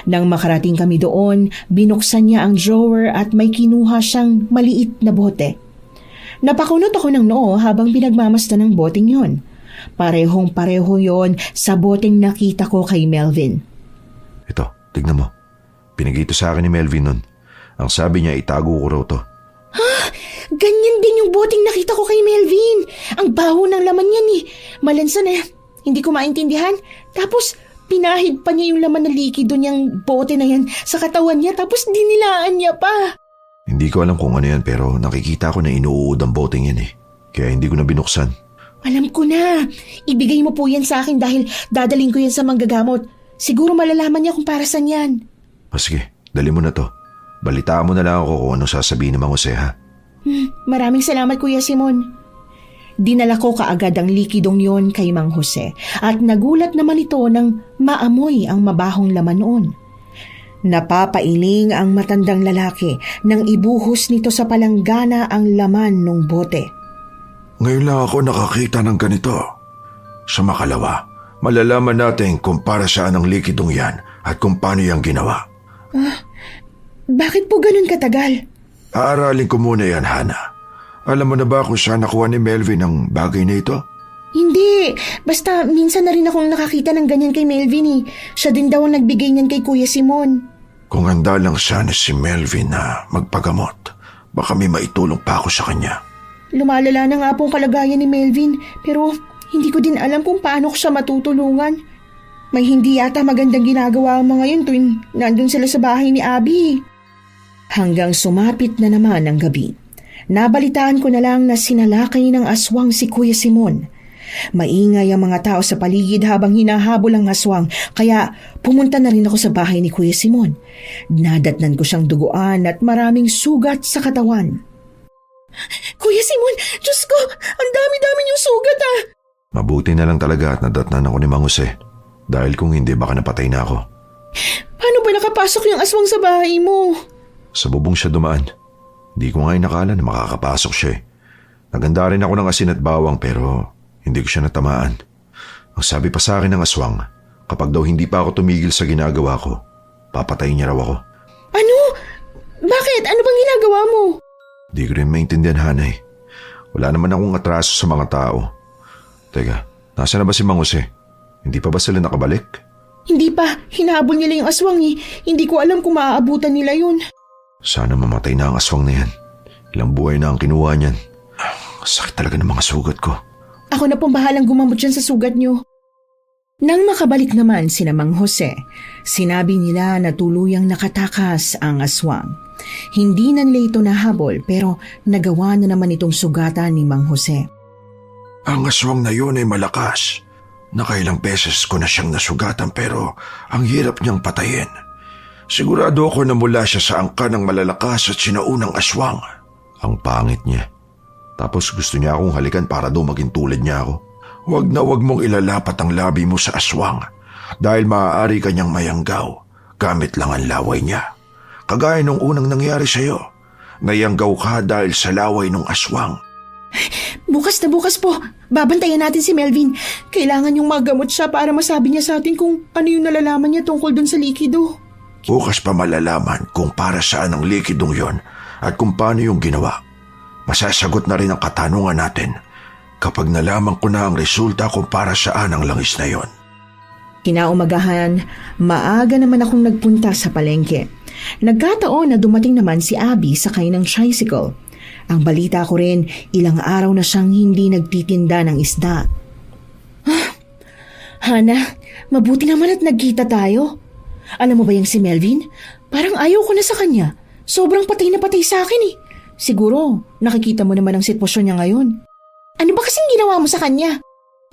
Nang makarating kami doon, binuksan niya ang drawer at may kinuha siyang maliit na bote. Napakunot ako ng noo habang pinagmamasdan ng boteng yon. Parehong-pareho yon sa boteng nakita ko kay Melvin. Ito, tignan mo. Pinigay ito sa akin ni Melvin nun. Ang sabi niya, itago ko raw to. Ha? Ganyan din yung boteng nakita ko kay Melvin. Ang baho ng laman yan Malansa na, hindi ko maintindihan. Tapos, pinahid pa niya yung laman na likido niyang bote na yan sa katawan niya tapos dinilaan niya pa. Hindi ko alam kung ano yan pero nakikita ko na inuud ang boteng yan Kaya hindi ko na binuksan. Alam ko na. Ibigay mo po yan sa akin dahil dadaling ko yan sa manggagamot. Siguro malalaman niya kung para saan yan. Sige, dali mo na to. Balitaan mo na lang ako kung ano sasabihin ni Mang Jose ha. Maraming salamat Kuya Simon. Dinala ko kaagad ang likidong yon kay Mang Jose at nagulat naman ito nang maamoy ang mabahong laman noon. Napapailing ang matandang lalaki nang ibuhos nito sa palanggana ang laman ng bote. Ngayon lang ako nakakita ng ganito. Sa makalawa, malalaman natin kung para saan ang likidong yan at kung paano yung ginawa. Bakit po ganun katagal? Aaralin ko muna yan, Hana. Alam mo na ba kung saan nakuha ni Melvin ang bagay na ito? Hindi. Basta minsan na rin akong nakakita ng ganyan kay Melvin Siya din daw ang nagbigay niyan kay Kuya Simon. Kung handa lang sana si Melvin na magpagamot, baka may maitulong pa ako sa kanya. Lumalala na nga pong kalagayan ni Melvin pero hindi ko din alam kung paano ko siya matutulungan. May hindi yata magandang ginagawa ang mga yun tuwing nandun sila sa bahay ni Abby. Hanggang sumapit na naman ang gabi. Nabalitaan ko na lang na sinalakay ng aswang si Kuya Simon. Maingay ang mga tao sa paligid habang hinahabol ang aswang, kaya pumunta na rin ako sa bahay ni Kuya Simon. Nadatnan ko siyang duguan at maraming sugat sa katawan. Kuya Simon, Diyos ko, ang dami-dami niyong sugat Mabuti na lang talaga at nadatnan ako ni Mang Jose. Dahil kung hindi, baka napatay na ako. Paano ba nakapasok yung aswang sa bahay mo? Sa bubong siya dumaan. Di ko nga inakala na makakapasok siya Naganda rin ako ng asin at bawang pero hindi ko siya natamaan. Ang sabi pa sa akin ng aswang, kapag daw hindi pa ako tumigil sa ginagawa ko, papatayin niya raw ako. Ano? Bakit? Ano bang ginagawa mo? Di ko rin maintindihan, Hanay. Wala naman akong atraso sa mga tao. Teka, nasa na ba si Mang Jose? Hindi pa ba sila nakabalik? Hindi pa. Hinahabol nila yung aswang eh. Hindi ko alam kung maaabutan nila yun. Sana mamatay na ang aswang na yan. Ilang buhay na ang kinuha niyan. Sakit talaga ng mga sugat ko. Ako na pong bahalang gumamot dyan sa sugat nyo. Nang makabalik naman sina Mang Jose, sinabi nila na tuluyang nakatakas ang aswang. Hindi na nila ito nahabol pero nagawa na naman itong sugatan ni Mang Jose. Ang aswang na yun ay malakas. Nakailang beses ko na siyang nasugatan pero ang hirap niyang patayin. Sigurado ako na mula siya sa angka ng malalakas at sinaunang aswang. Ang pangit niya. Tapos gusto niya akong halikan para daw maging tulad niya ako. Huwag na huwag mong ilalapat ang labi mo sa aswang dahil maaari kanyang mayanggaw gamit lang ang laway niya. Kagaya nung unang nangyari sa'yo. Nayanggaw ka dahil sa laway ng aswang. Bukas na bukas po. Babantayan natin si Melvin. Kailangan yung magamot siya para masabi niya sa atin kung ano yung nalalaman niya tungkol dun sa likido. Bukas pa malalaman kung para saan ang likidong yon at kung paano yung ginawa. Masasagot na rin ang katanungan natin kapag nalaman ko na ang resulta kung para saan ang langis na yon. Kinaumagahan, maaga naman akong nagpunta sa palengke. Nagkataon na dumating naman si Abby sakay ng tricycle. Ang balita ko rin, ilang araw na siyang hindi nagtitinda ng isda. Hana, mabuti naman at nagkita tayo. Alam mo ba yung si Melvin? Parang ayaw ko na sa kanya. Sobrang patay na patay sa akin eh. Siguro, nakikita mo naman ang sitwasyon niya ngayon. Ano ba kasing ginawa mo sa kanya?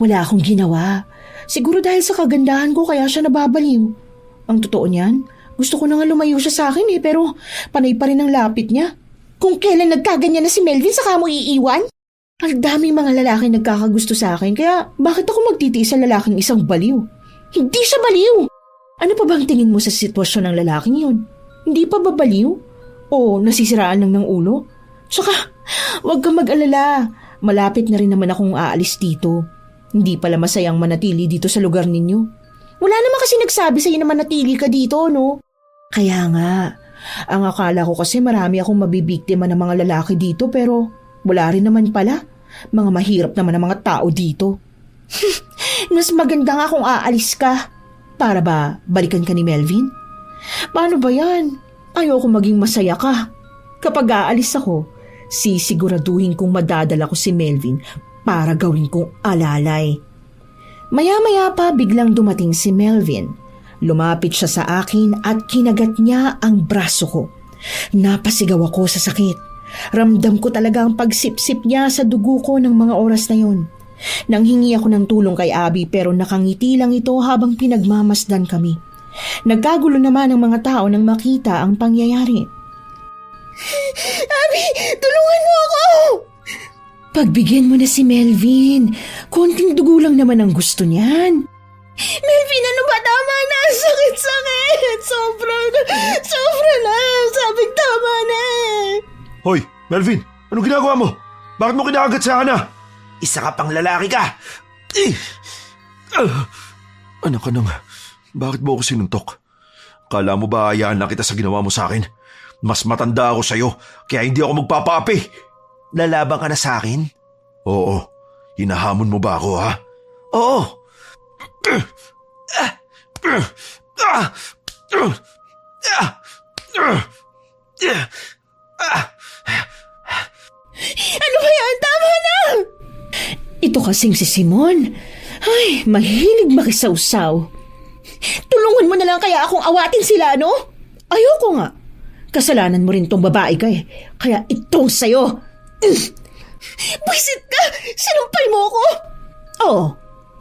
Wala akong ginawa. Siguro dahil sa kagandahan ko kaya siya nababaliw. Ang totoo niyan, gusto ko na nga lumayo siya sa akin eh, pero panay pa rin ang lapit niya. Kung kailan nagkaganyan na si Melvin, saka mo iiwan? Ang daming mga lalaki nagkakagusto sa akin, kaya bakit ako magtitiis sa lalaking isang baliw? Hindi siya baliw! Ano pa bang tingin mo sa sitwasyon ng lalaking yun? Hindi pa ba baliw? O nasisiraan lang ng ulo? Tsaka, huwag kang mag-alala. Malapit na rin naman akong aalis dito. Hindi pala masayang manatili dito sa lugar ninyo. Wala naman kasi nagsabi sa'yo na manatili ka dito, no? Kaya nga. Ang akala ko kasi marami akong mabibiktima ng mga lalaki dito pero wala rin naman pala. Mga mahirap naman ang mga tao dito. Mas maganda nga kung aalis ka. Para ba balikan ka ni Melvin? Paano ba yan? Ayoko maging masaya ka. Kapag aalis ako, sisiguraduhin kong madadala ko si Melvin para gawin kong alalay. Maya-maya pa biglang dumating si Melvin. Lumapit siya sa akin at kinagat niya ang braso ko. Napasigaw ako sa sakit. Ramdam ko talaga ang pagsipsip niya sa dugo ko ng mga oras na yon. Nanghingi ako ng tulong kay Abby pero nakangiti lang ito habang pinagmamasdan kami. Nagkagulo naman ang mga tao nang makita ang pangyayari. Abby, tulungan mo ako! Pagbigyan mo na si Melvin. Konting dugo lang naman ang gusto niyan. Melvin, ano ba? Tama na. Sakit-sakit. Sobra na. Sabing tama na. Hoy, Melvin! Anong ginagawa mo? Bakit mo kinakagat sa Hana? Isa ka pang lalaki ka! Anak ka nang, bakit mo ako sinuntok? Kala mo ba hayaan lang kita sa ginawa mo sa akin? Mas matanda ako sa'yo, kaya hindi ako magpapaapi. Lalaban ka na sa akin? Oo. Hinahamon mo ba ako, ha? Oo. Ano ba yan? Tama na! Ito kasing si Simon. Ay, mahilig makisawsaw. Tulungan mo na lang kaya akong awatin sila, no? Ayoko nga. Kasalanan mo rin tong babae ka eh. Kaya itong sa'yo. Buisit ka! Sinumpal mo ako! Oo.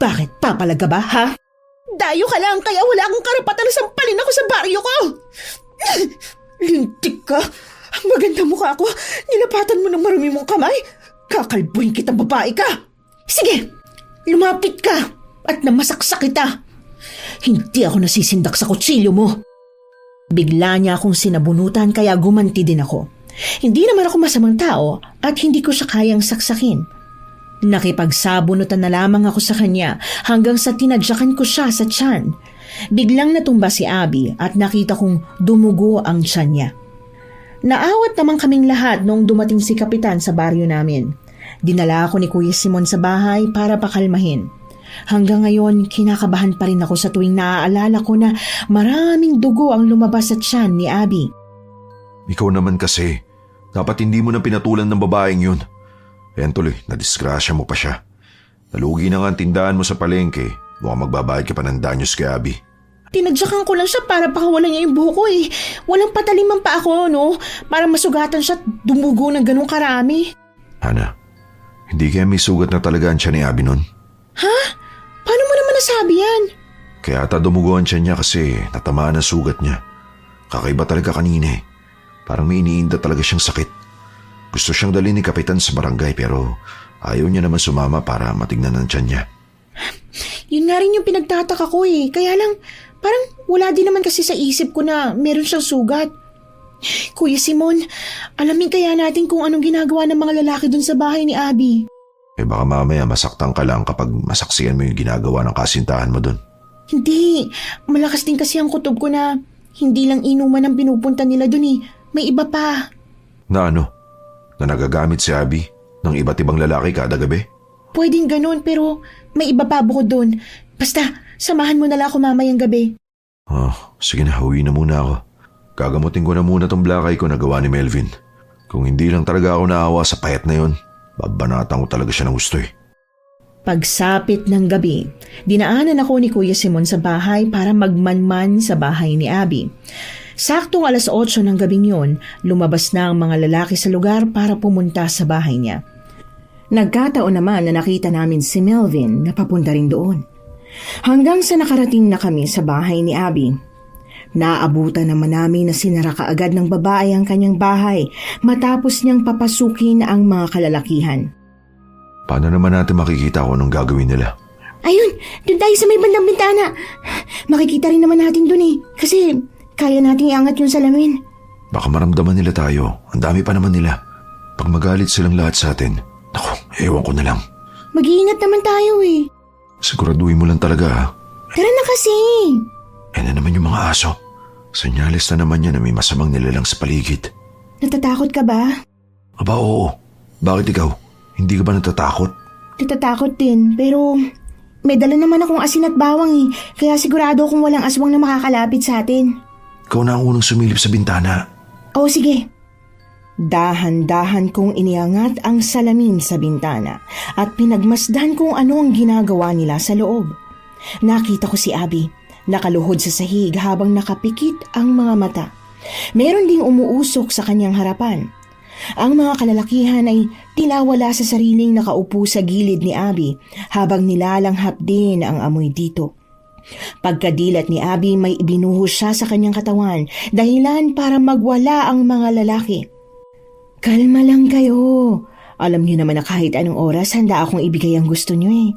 Bakit? Papalaga ba, ha? Dayo ka lang kaya wala akong karapatan na sampalin ako sa baryo ko. Lintik ka. Ang maganda mukha ko. Nilapatan mo ng marumi mong kamay. Kakalbuhin kitang babae ka. Sige, lumapit ka at namasaksak kita. Hindi ako nasisindak sa kutsilyo mo. Bigla niya akong sinabunutan kaya gumanti din ako. Hindi naman ako masamang tao at hindi ko siya kayang saksakin. Nakipagsabunutan na lamang ako sa kanya hanggang sa tinadyakan ko siya sa tiyan. Biglang natumba si Abby at nakita kong dumugo ang tiyan niya. Naawat naman kaming lahat noong dumating si Kapitan sa baryo namin. Dinala ako ni Kuya Simon sa bahay para pakalmahin. Hanggang ngayon, kinakabahan pa rin ako sa tuwing naaalala ko na maraming dugo ang lumabas sa tiyan ni Abby. Ikaw naman kasi, dapat hindi mo na pinatulan ng babaeng yun. Ayan tuloy, nadisgrasya mo pa siya. Nalugi na nga ang tindahan mo sa palengke, mukhang magbabayad ka pa ng danyos kay Abby. Tinadyakan ko lang siya para pakawalan niya yung buhok ko eh. Walang pataliman pa ako, no? Para masugatan siya at dumugo ng ganun karami. Hana, hindi kaya may sugat na talaga ang tiyan ni Abby nun? Ha? Paano mo naman nasabi yan? Kaya ata dumugo ang tiyan niya kasi natamaan ang sugat niya. Kakaiba talaga kanina eh. Parang may iniinda talaga siyang sakit. Gusto siyang dalhin ni Kapitan sa barangay pero ayaw niya naman sumama para matignan ang tiyan niya. Yun nga rin yung pinagtataka ko eh. Kaya lang, parang wala din naman kasi sa isip ko na meron siyang sugat. Kuya Simon, alamin kaya natin kung anong ginagawa ng mga lalaki dun sa bahay ni Abby. Eh baka mamaya masaktan ka lang kapag masaksiyan mo yung ginagawa ng kasintahan mo dun. Hindi, malakas din kasi ang kutob ko na hindi lang inuman ang pinupunta nila dun eh. May iba pa. Na ano? Na nagagamit si Abby ng iba't ibang lalaki kada gabi? Pwedeng ganun pero may iba pa bukod dun. Basta, samahan mo na lang ako mamayang gabi. Sige na, uwi na muna ako. Gagamutin ko na muna tong black eye ko na gawa ni Melvin. Kung hindi lang talaga ako naawa sa payat na yon, babanatan ko talaga siya ng gusto eh. Pagsapit ng gabi, dinaanan ako ni Kuya Simon sa bahay para magmanman sa bahay ni Abby. Saktong 8:00 ng gabing yon, lumabas na ang mga lalaki sa lugar para pumunta sa bahay niya. Nagkataon naman na nakita namin si Melvin na papunta rin doon. Hanggang sa nakarating na kami sa bahay ni Abby. Naabutan naman namin na sinara kaagad ng babae ang kanyang bahay matapos niyang papasukin ang mga kalalakihan. Paano naman natin makikita kung anong gagawin nila? Ayun, dun tayo sa may bandang bintana. Makikita rin naman natin dun eh. Kasi kaya nating iangat yung salamin. Baka maramdaman nila tayo. Ang dami pa naman nila. Pag magalit silang lahat sa atin, naku, ewan ko na lang. Mag-iingat naman tayo eh. Siguraduhin mo lang talaga ha. Tara na kasi. Na naman yung mga aso. Senyales na naman yan na may masamang nilalang sa paligid. Natatakot ka ba? Aba oo. Bakit ikaw? Hindi ka ba natatakot? Natatakot din, pero may dala naman akong asin at bawang eh. Kaya sigurado akong walang aswang na makakalapit sa atin. Ikaw na ang unang sumilip sa bintana. Oo, sige. Dahan-dahan kong iniangat ang salamin sa bintana at pinagmasdan kung ano ang ginagawa nila sa loob. Nakita ko si Abby, nakaluhod sa sahig habang nakapikit ang mga mata. Meron ding umuusok sa kanyang harapan. Ang mga kalalakihan ay tila wala sa sariling nakaupo sa gilid ni Abby habang nilalanghap din ang amoy dito. Pagkadilat ni Abby may ibinuhos siya sa kanyang katawan dahilan para magwala ang mga lalaki. Kalma lang kayo. Alam niyo naman na kahit anong oras handa akong ibigay ang gusto niyo eh.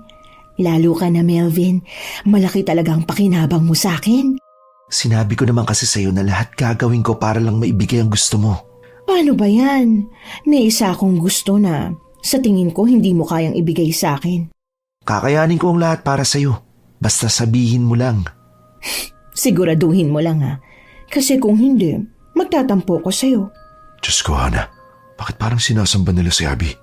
Lalo ka na Melvin, malaki talagang pakinabang mo sa akin. Sinabi ko naman kasi sa'yo na lahat gagawin ko para lang maibigay ang gusto mo. Paano ba yan? May isa akong gusto na sa tingin ko hindi mo kayang ibigay sa akin. Kakayanin ko ang lahat para sa'yo. Basta sabihin mo lang. Siguraduhin mo lang ha. Kasi kung hindi, magtatampo ko sa'yo. Diyos ko, Hana. Bakit parang sinasamba nila si Abby?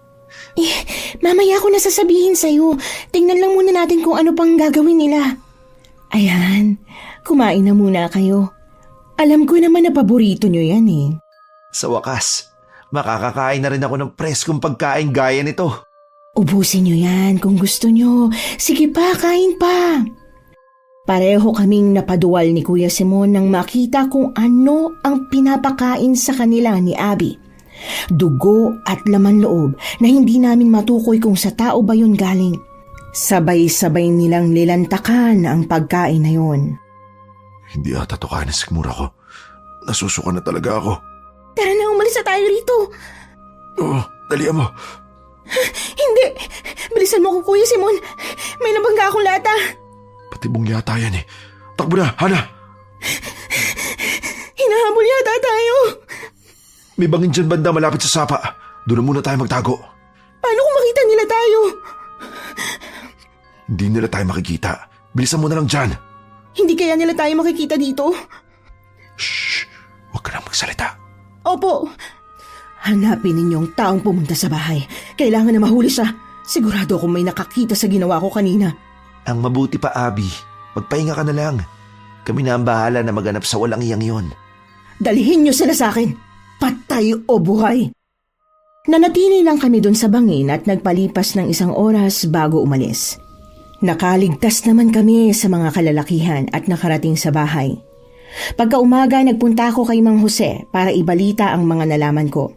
Mamaya ko na sasabihin sa'yo. Tingnan lang muna natin kung ano pang gagawin nila. Ayan, kumain na muna kayo. Alam ko naman na paborito nyo yan eh. Sa wakas, makakakain na rin ako ng preskong pagkain gaya nito. Ubusin nyo yan kung gusto nyo. Sige pa, kain pa. Pareho kaming napaduwal ni Kuya Simon nang makita kung ano ang pinapakain sa kanila ni Abby. Dugo at laman loob na hindi namin matukoy kung sa tao ba yun galing. Sabay-sabay nilang lilantakan ang pagkain na yun. Hindi ata to kain sa sikmura ko. Nasusuka na talaga ako. Tara na, umalis na tayo rito. Oo, dalian mo. Hindi. Bilisan mo ko, Kuya Simon. May nabangga akong lata. Patibong yata yan eh. Takbo na, Hana! Hinahabol yata tayo. May bangin dyan banda malapit sa sapa. Doon na muna tayo magtago. Paano kung makita nila tayo? Hindi nila tayo makikita. Bilisan mo na lang dyan. Hindi kaya nila tayo makikita dito? Shh! Huwag ka na magsalita. Opo. Hanapin ninyo ang taong pumunta sa bahay. Kailangan na mahuli siya. Sigurado akong may nakakita sa ginawa ko kanina. Ang mabuti pa, Abby. Magpahinga ka na lang. Kami na ang bahala na maganap sa walang iyang yon. Dalihin niyo sila sa akin. Patay o buhay. Nanatili lang kami doon sa bangin at nagpalipas ng 1 oras bago umalis. Nakaligtas naman kami sa mga kalalakihan at nakarating sa bahay. Pagka umaga, nagpunta ako kay Mang Jose para ibalita ang mga nalaman ko.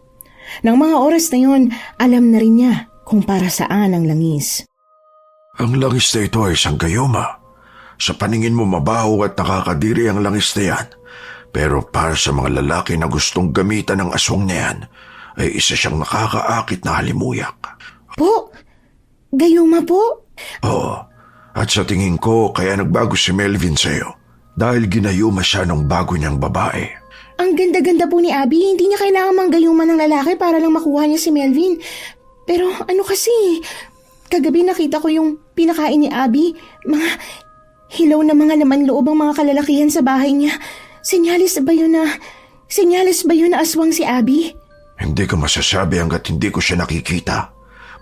Nang mga oras na yon, alam na rin niya kung para saan ang langis. Ang langis na ito ay isang gayuma. Sa paningin mo mabaho at nakakadiri ang langis na yan. Pero para sa mga lalaki na gustong gamitan ng aswang na yan, ay isa siyang nakakaakit na halimuyak. Po? Gayuma po? Oo. At sa tingin ko, kaya nagbago si Melvin sa'yo. Dahil ginayuma siya ng bago niyang babae. Ang ganda-ganda po ni Abby. Hindi niya kailangan manggayuma ng lalaki para lang makuha niya si Melvin. Pero ano kasi, kagabi nakita ko yung pinakain ni Abby. Mga hilaw na mga laman loob ang mga kalalakihan sa bahay niya. Senyalis ba yun na aswang si Abby? Hindi ko masasabi hanggat hindi ko siya nakikita.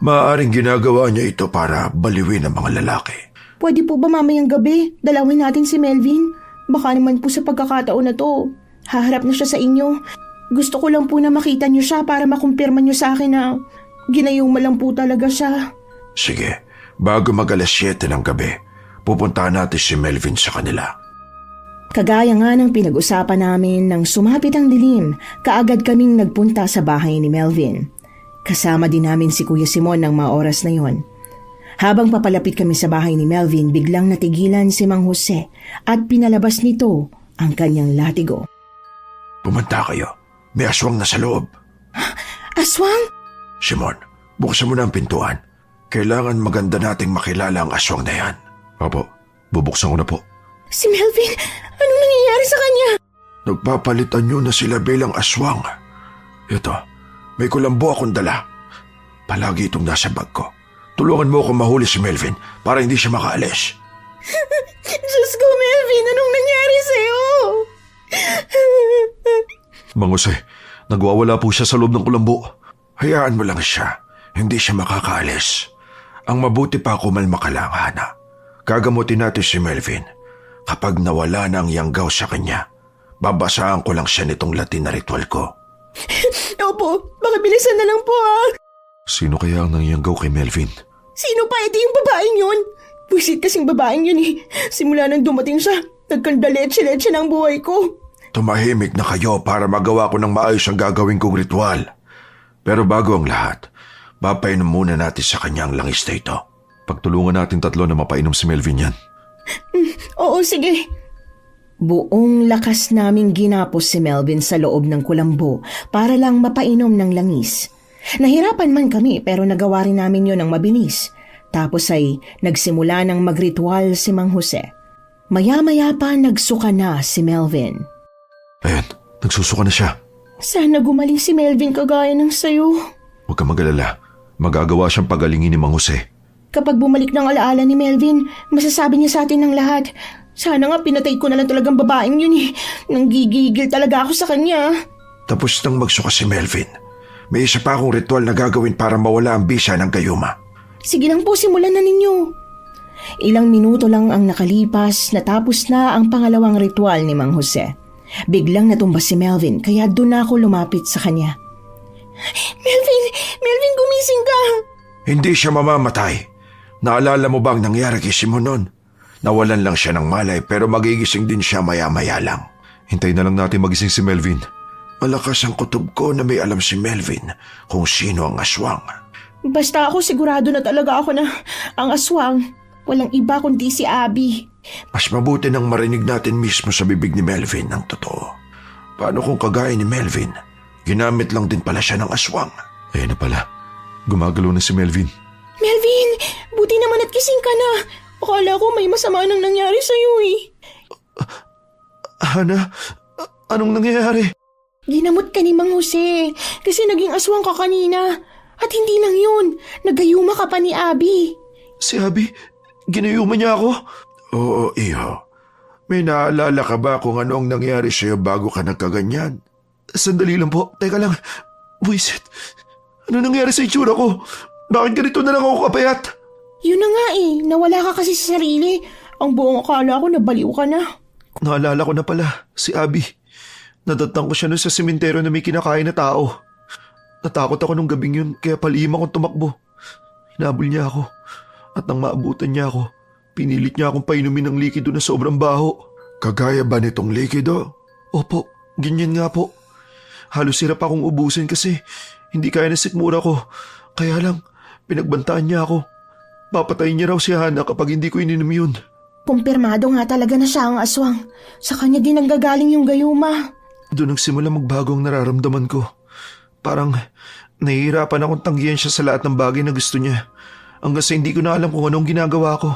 Maaaring ginagawa niya ito para baliwin ang mga lalaki. Pwede po ba mamayang gabi dalawin natin si Melvin? Baka naman po sa pagkakataon na to, haharap na siya sa inyo. Gusto ko lang po na makita niyo siya para makumpirma niyo sa akin na ginayuma lang po talaga siya. Sige, bago mag-alas 7 ng gabi, pupuntahan natin si Melvin sa kanila. Kagaya nga ng pinag-usapan namin nang sumapit ang dilim, kaagad kaming nagpunta sa bahay ni Melvin. Kasama din namin si Kuya Simon ng mga oras na yon. Habang papalapit kami sa bahay ni Melvin, biglang natigilan si Mang Jose at pinalabas nito ang kanyang latigo. Pumunta kayo. May aswang na sa loob. Aswang? Simon, buksan mo na ang pintuan. Kailangan maganda nating makilala ang aswang na yan. Opo, bubuksan ko na po. Si Melvin, anong nangyayari sa kanya? Nagpapalitan nyo na sila bilang aswang. Ito, may kulambo akong dala. Palagi itong nasa bag ko. Tulungan mo akong mahuli si Melvin para hindi siya makaalis. Diyos ko, Melvin, anong nangyari sa'yo? Mang Jose, nagwawala po siya sa loob ng kulambo. Hayaan mo lang siya. Hindi siya makakaalis. Ang mabuti pa kumalma ka lang, Hana. Gagamutin natin si Melvin. Kapag nawala na ang yanggaw sa kanya, babasahan ko lang siya nitong Latin na ritual ko. Opo, bilisan na lang po Sino kaya ang nangyanggaw kay Melvin? Sino pa? Edi yung babaeng yun. Buisit kasing babaeng yun eh. Simula nang dumating siya, nagkandaletse-letse ng buhay ko. Tumahimik na kayo para magawa ko ng maayos ang gagawin kong ritual. Pero bago ang lahat, papainom muna natin sa kanya ang langis na ito. Pagtulungan natin tatlo na mapainom si Melvin yan. Oo, sige. Buong lakas naming ginapos si Melvin sa loob ng kulambo para lang mapainom ng langis. Nahirapan man kami pero nagawa rin namin yon ng mabilis. Tapos ay nagsimula ng magritual si Mang Jose. Maya-maya pa nagsuka na si Melvin. Ayan, nagsusuka na siya. Sana gumaling si Melvin kagaya ng sayo. Huwag kang mag-alala. Magagawa siyang pagalingin ni Mang Jose. Kapag bumalik ng alaala ni Melvin, masasabi niya sa atin ng lahat. Sana nga pinatay ko na lang talagang babaeng yun eh. Nanggigigil talaga ako sa kanya. Tapos nang magsuka si Melvin, may isa pa akong ritual na gagawin para mawala ang bisa ng gayuma. Sige lang po, simulan na ninyo. Ilang minuto lang ang nakalipas, natapos na ang pangalawang ritual ni Mang Jose. Biglang natumba si Melvin, kaya doon ako lumapit sa kanya. Melvin, gumising ka! Hindi siya mamamatay. Naalala mo ba ang nangyari kay Simon noon? Nawalan lang siya ng malay pero magigising din siya maya-maya lang. Hintayin na lang natin magising si Melvin. Malakas ang kutob ko na may alam si Melvin kung sino ang aswang. Basta ako sigurado na talaga ako na ang aswang. Walang iba kundi si Abby. Mas mabuti nang marinig natin mismo sa bibig ni Melvin ang totoo. Paano kung kagaya ni Melvin, ginamit lang din pala siya ng aswang? Ayun na pala, gumagalaw na si Melvin. Melvin, buti naman at kising ka na. Akala ko may masama nang nangyari sa'yo eh. Hana, anong nangyayari? Ginamot ka ni Mang Jose kasi naging aswang ka kanina. At hindi lang yun, nagayuma ka pa ni Abby. Si Abby, ginayuma niya ako? Oo, iho. May naalala ka ba kung ano ang nangyari sa'yo bago ka nagkaganyan? Sandali lang po, teka lang. Buisit, ano nangyari sa itsura ko? Bakit ganito na lang ako kapayat? Yun na nga nawala ka kasi sa sarili. Ang buong akala ko nabaliw ka na. Naalala ko na pala, si Abby. Nadatang ko siya nun sa sementeryo na may kinakain na tao. Natakot ako nung gabing yun kaya palihim akong tumakbo. Hinabol niya ako at nang maabutan niya ako, pinilit niya akong painumin ng likido na sobrang baho. Kagaya ba nitong likido? Opo, ganyan nga po. Halos hirap akong ubusin kasi hindi kaya na sikmura ko. Kaya lang, pinagbantaan niya ako. Papatayin niya raw si Hana kapag hindi ko ininom yun. Kumpirmado nga talaga na siya ang aswang. Sa kanya din nanggagaling yung gayuma. Doon nagsimula magbago ang nararamdaman ko. Parang nahihirapan akong tanggihan siya sa lahat ng bagay na gusto niya. Hanggang sa hindi ko na alam kung anong ginagawa ko.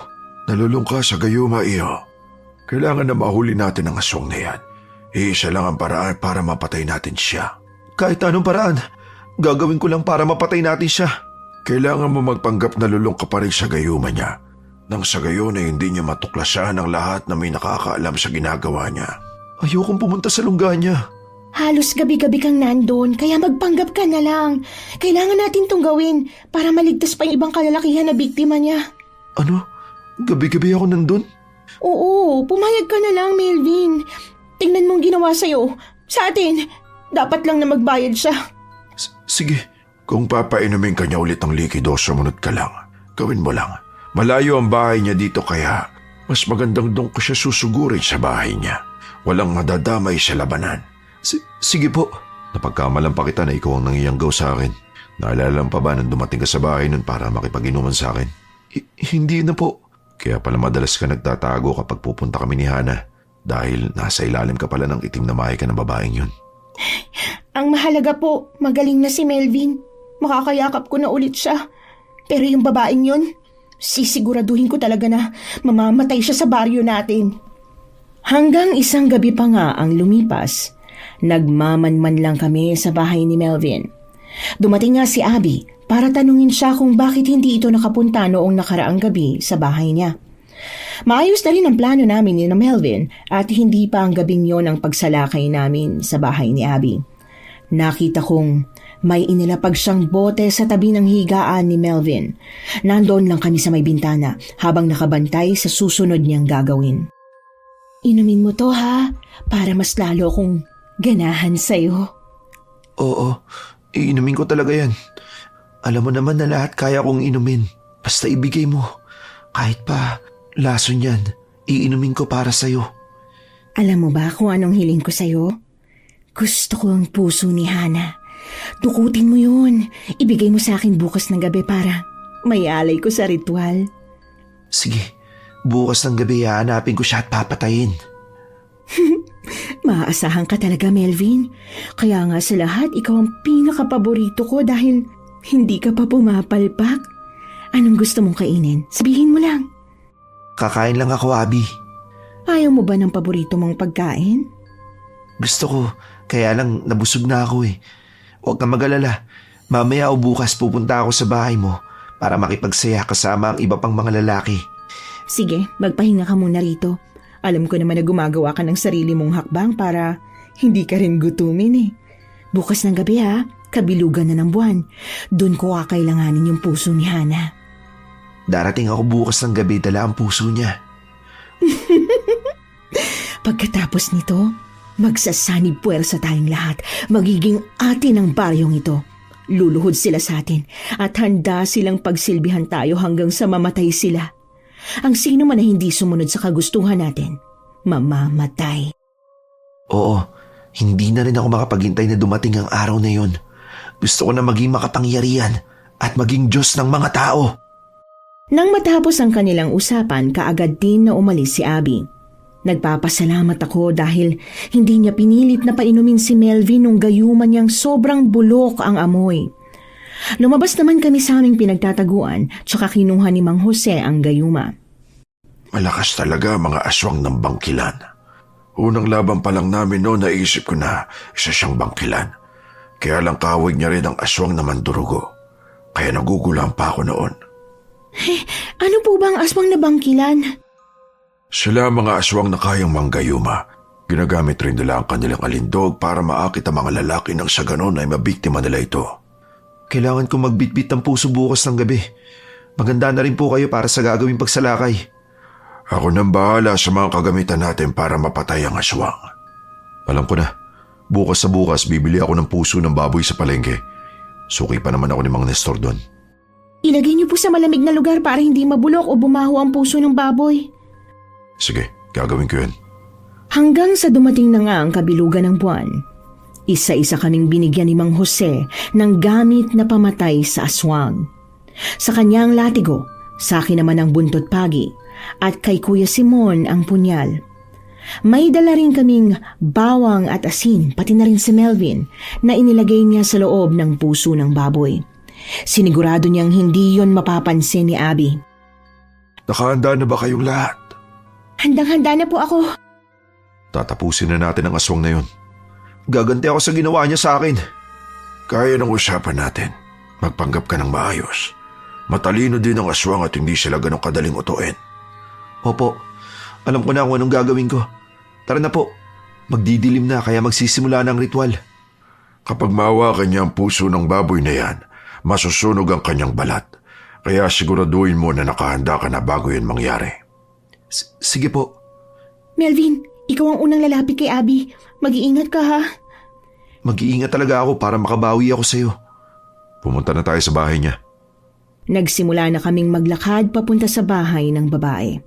Nalulungka sa gayuma, iyo. Kailangan na mahuli natin ang aswang na yan. Iisa lang ang paraan para mapatay natin siya. Kahit anong paraan, gagawin ko lang para mapatay natin siya. Kailangan mo magpanggap na lulungka pa rin sa gayuma niya. Nang sa gayon ay hindi niya matuklasan ang lahat na may nakakaalam sa ginagawa niya. Ayokong pumunta sa lungga niya. Halos gabi-gabi kang nandun, kaya magpanggap ka na lang. Kailangan natin tong gawin para maligtas pa yung ibang kalalakihan na biktima niya. Ano? Gabi-gabi ako nandun? Oo, pumayag ka na lang, Melvin. Tingnan mong ginawa sa'yo. Sa atin, dapat lang na magbayad siya. Sige, kung papainumin ka niya ulit ang likido, sumunod ka lang. Gawin mo lang. Malayo ang bahay niya dito kaya mas magandang doon ko siya susugurin sa bahay niya. Walang madadamay sa labanan. Sige po. Napagkamalan pa kita na ikaw ang nangiyanggaw sa akin. Naalala pa ba nang dumating ka sa bahay nun para makipag-inuman sa akin? Hindi na po. Kaya pala madalas ka nagtatago kapag pupunta kami ni Hana dahil nasa ilalim ka pala ng itim na mahika ng babaeng yun. Ang mahalaga po, magaling na si Melvin. Makakayakap ko na ulit siya. Pero yung babaeng yun, sisiguraduhin ko talaga na mamamatay siya sa baryo natin. Hanggang isang gabi pa nga ang lumipas, nagmamanman lang kami sa bahay ni Melvin. Dumating nga si Abby para tanungin siya kung bakit hindi ito nakapunta noong nakaraang gabi sa bahay niya. Maayos na rin ang plano namin ni Melvin at hindi pa ang gabing yon ang pagsalakay namin sa bahay ni Abby. Nakita kong may inilapag siyang bote sa tabi ng higaan ni Melvin. Nandoon lang kami sa may bintana habang nakabantay sa susunod niyang gagawin. Inumin mo to ha, para mas lalo kong ganahan sa'yo. Oo, iinumin ko talaga yan. Alam mo naman na lahat kaya kong inumin. Basta ibigay mo. Kahit pa laso niyan, iinumin ko para sa'yo. Alam mo ba kung anong hiling ko sa'yo? Gusto ko ang puso ni Hana. Dukutin mo yun. Ibigay mo sa akin bukas ng gabi para may alay ko sa ritual. Sige, bukas ng gabi hahanapin ko siya at papatayin. Maaasahan ka talaga, Melvin. Kaya nga sa lahat, ikaw ang pinakapaborito ko dahil hindi ka pa pumapalpak. Anong gusto mong kainin? Sabihin mo lang. Kakain lang ako, Abby. Ayaw mo ba ng paborito mong pagkain? Gusto ko, kaya lang nabusog na ako eh. Huwag kang mag-alala. Mamaya o bukas pupunta ako sa bahay mo para makipagsaya kasama ang iba pang mga lalaki. Sige, magpahinga ka muna rito. Alam ko naman na gumagawa ka ng sarili mong hakbang para hindi ka rin gutumin eh. Bukas ng gabi ha, kabilugan na ng buwan. Doon ko kakailanganin yung puso ni Hana. Darating ako bukas ng gabi, dala ang puso niya. Pagkatapos nito, magsasanib puwersa tayong lahat. Magiging atin ang baryong ito. Luluhod sila sa atin at handa silang pagsilbihan tayo hanggang sa mamatay sila. Ang sino man na hindi sumunod sa kagustuhan natin, mamamatay. Oo, hindi na rin ako makapaghintay na dumating ang araw na yon. Gusto ko na maging makapangyarihan at maging Diyos ng mga tao. Nang matapos ang kanilang usapan, kaagad din na umalis si Abby. Nagpapasalamat ako dahil hindi niya pinilit na painumin si Melvin nung gayuman niyang sobrang bulok ang amoy. Lumabas naman kami sa aming pinagtataguan tsaka kinuha ni Mang Jose ang gayuma. Malakas talaga mga aswang ng bangkilan. Unang laban pa lang namin noon naisip ko na isa siyang bangkilan. Kaya lang kawig niya rin ang aswang na mandurugo. Kaya nagugulan pa ako noon. Ano po ba ang aswang na bangkilan? Sila mga aswang na kayang manggayuma. Ginagamit rin nila ang kanilang alindog para maakit ang mga lalaki nang sa ganon ay mabiktima nila ito. Kailangan kong magbitbit ng puso bukas ng gabi. Maganda na rin po kayo para sa gagawing pagsalakay. Ako nang bahala sa mga kagamitan natin para mapatay ang aswang. Alam ko na. Bukas sa bukas bibili ako ng puso ng baboy sa palengke. Suki pa naman ako ni Mang Nestor doon. Ilagay niyo po sa malamig na lugar para hindi mabulok o bumaho ang puso ng baboy. Sige, gagawin ko yun. Hanggang sa dumating na nga ang kabilugan ng buwan, isa-isa kaming binigyan ni Mang Jose ng gamit na pamatay sa aswang. Sa kanyang latigo, sa akin naman ang buntot pagi, at kay Kuya Simon ang punyal. May dala rin kaming bawang at asin, pati na rin si Melvin, na inilagay niya sa loob ng puso ng baboy. Sinigurado niyang hindi yon mapapansin ni Abby. Nakahanda na ba kayong lahat? Handang-handa na po ako. Tatapusin na natin ang aswang na yun. Gaganti ako sa ginawa niya sa akin. Kaya ng usapan natin. Magpanggap ka ng maayos. Matalino din ang aswang at hindi sila ganong kadaling utuin. Opo, alam ko na kung anong gagawin ko. Tara na po. Magdidilim na kaya magsisimula ng ritual. Kapag mahawakan niya ang puso ng baboy na yan, masusunog ang kanyang balat. Kaya siguraduhin mo na nakahanda ka na bago yun mangyari. Sige po. Melvin, ikaw ang unang lalapit kay Abby. Mag-iingat ka ha. Mag-iingat talaga ako para makabawi ako sa'yo. Pumunta na tayo sa bahay niya. Nagsimula na kaming maglakad papunta sa bahay ng babae.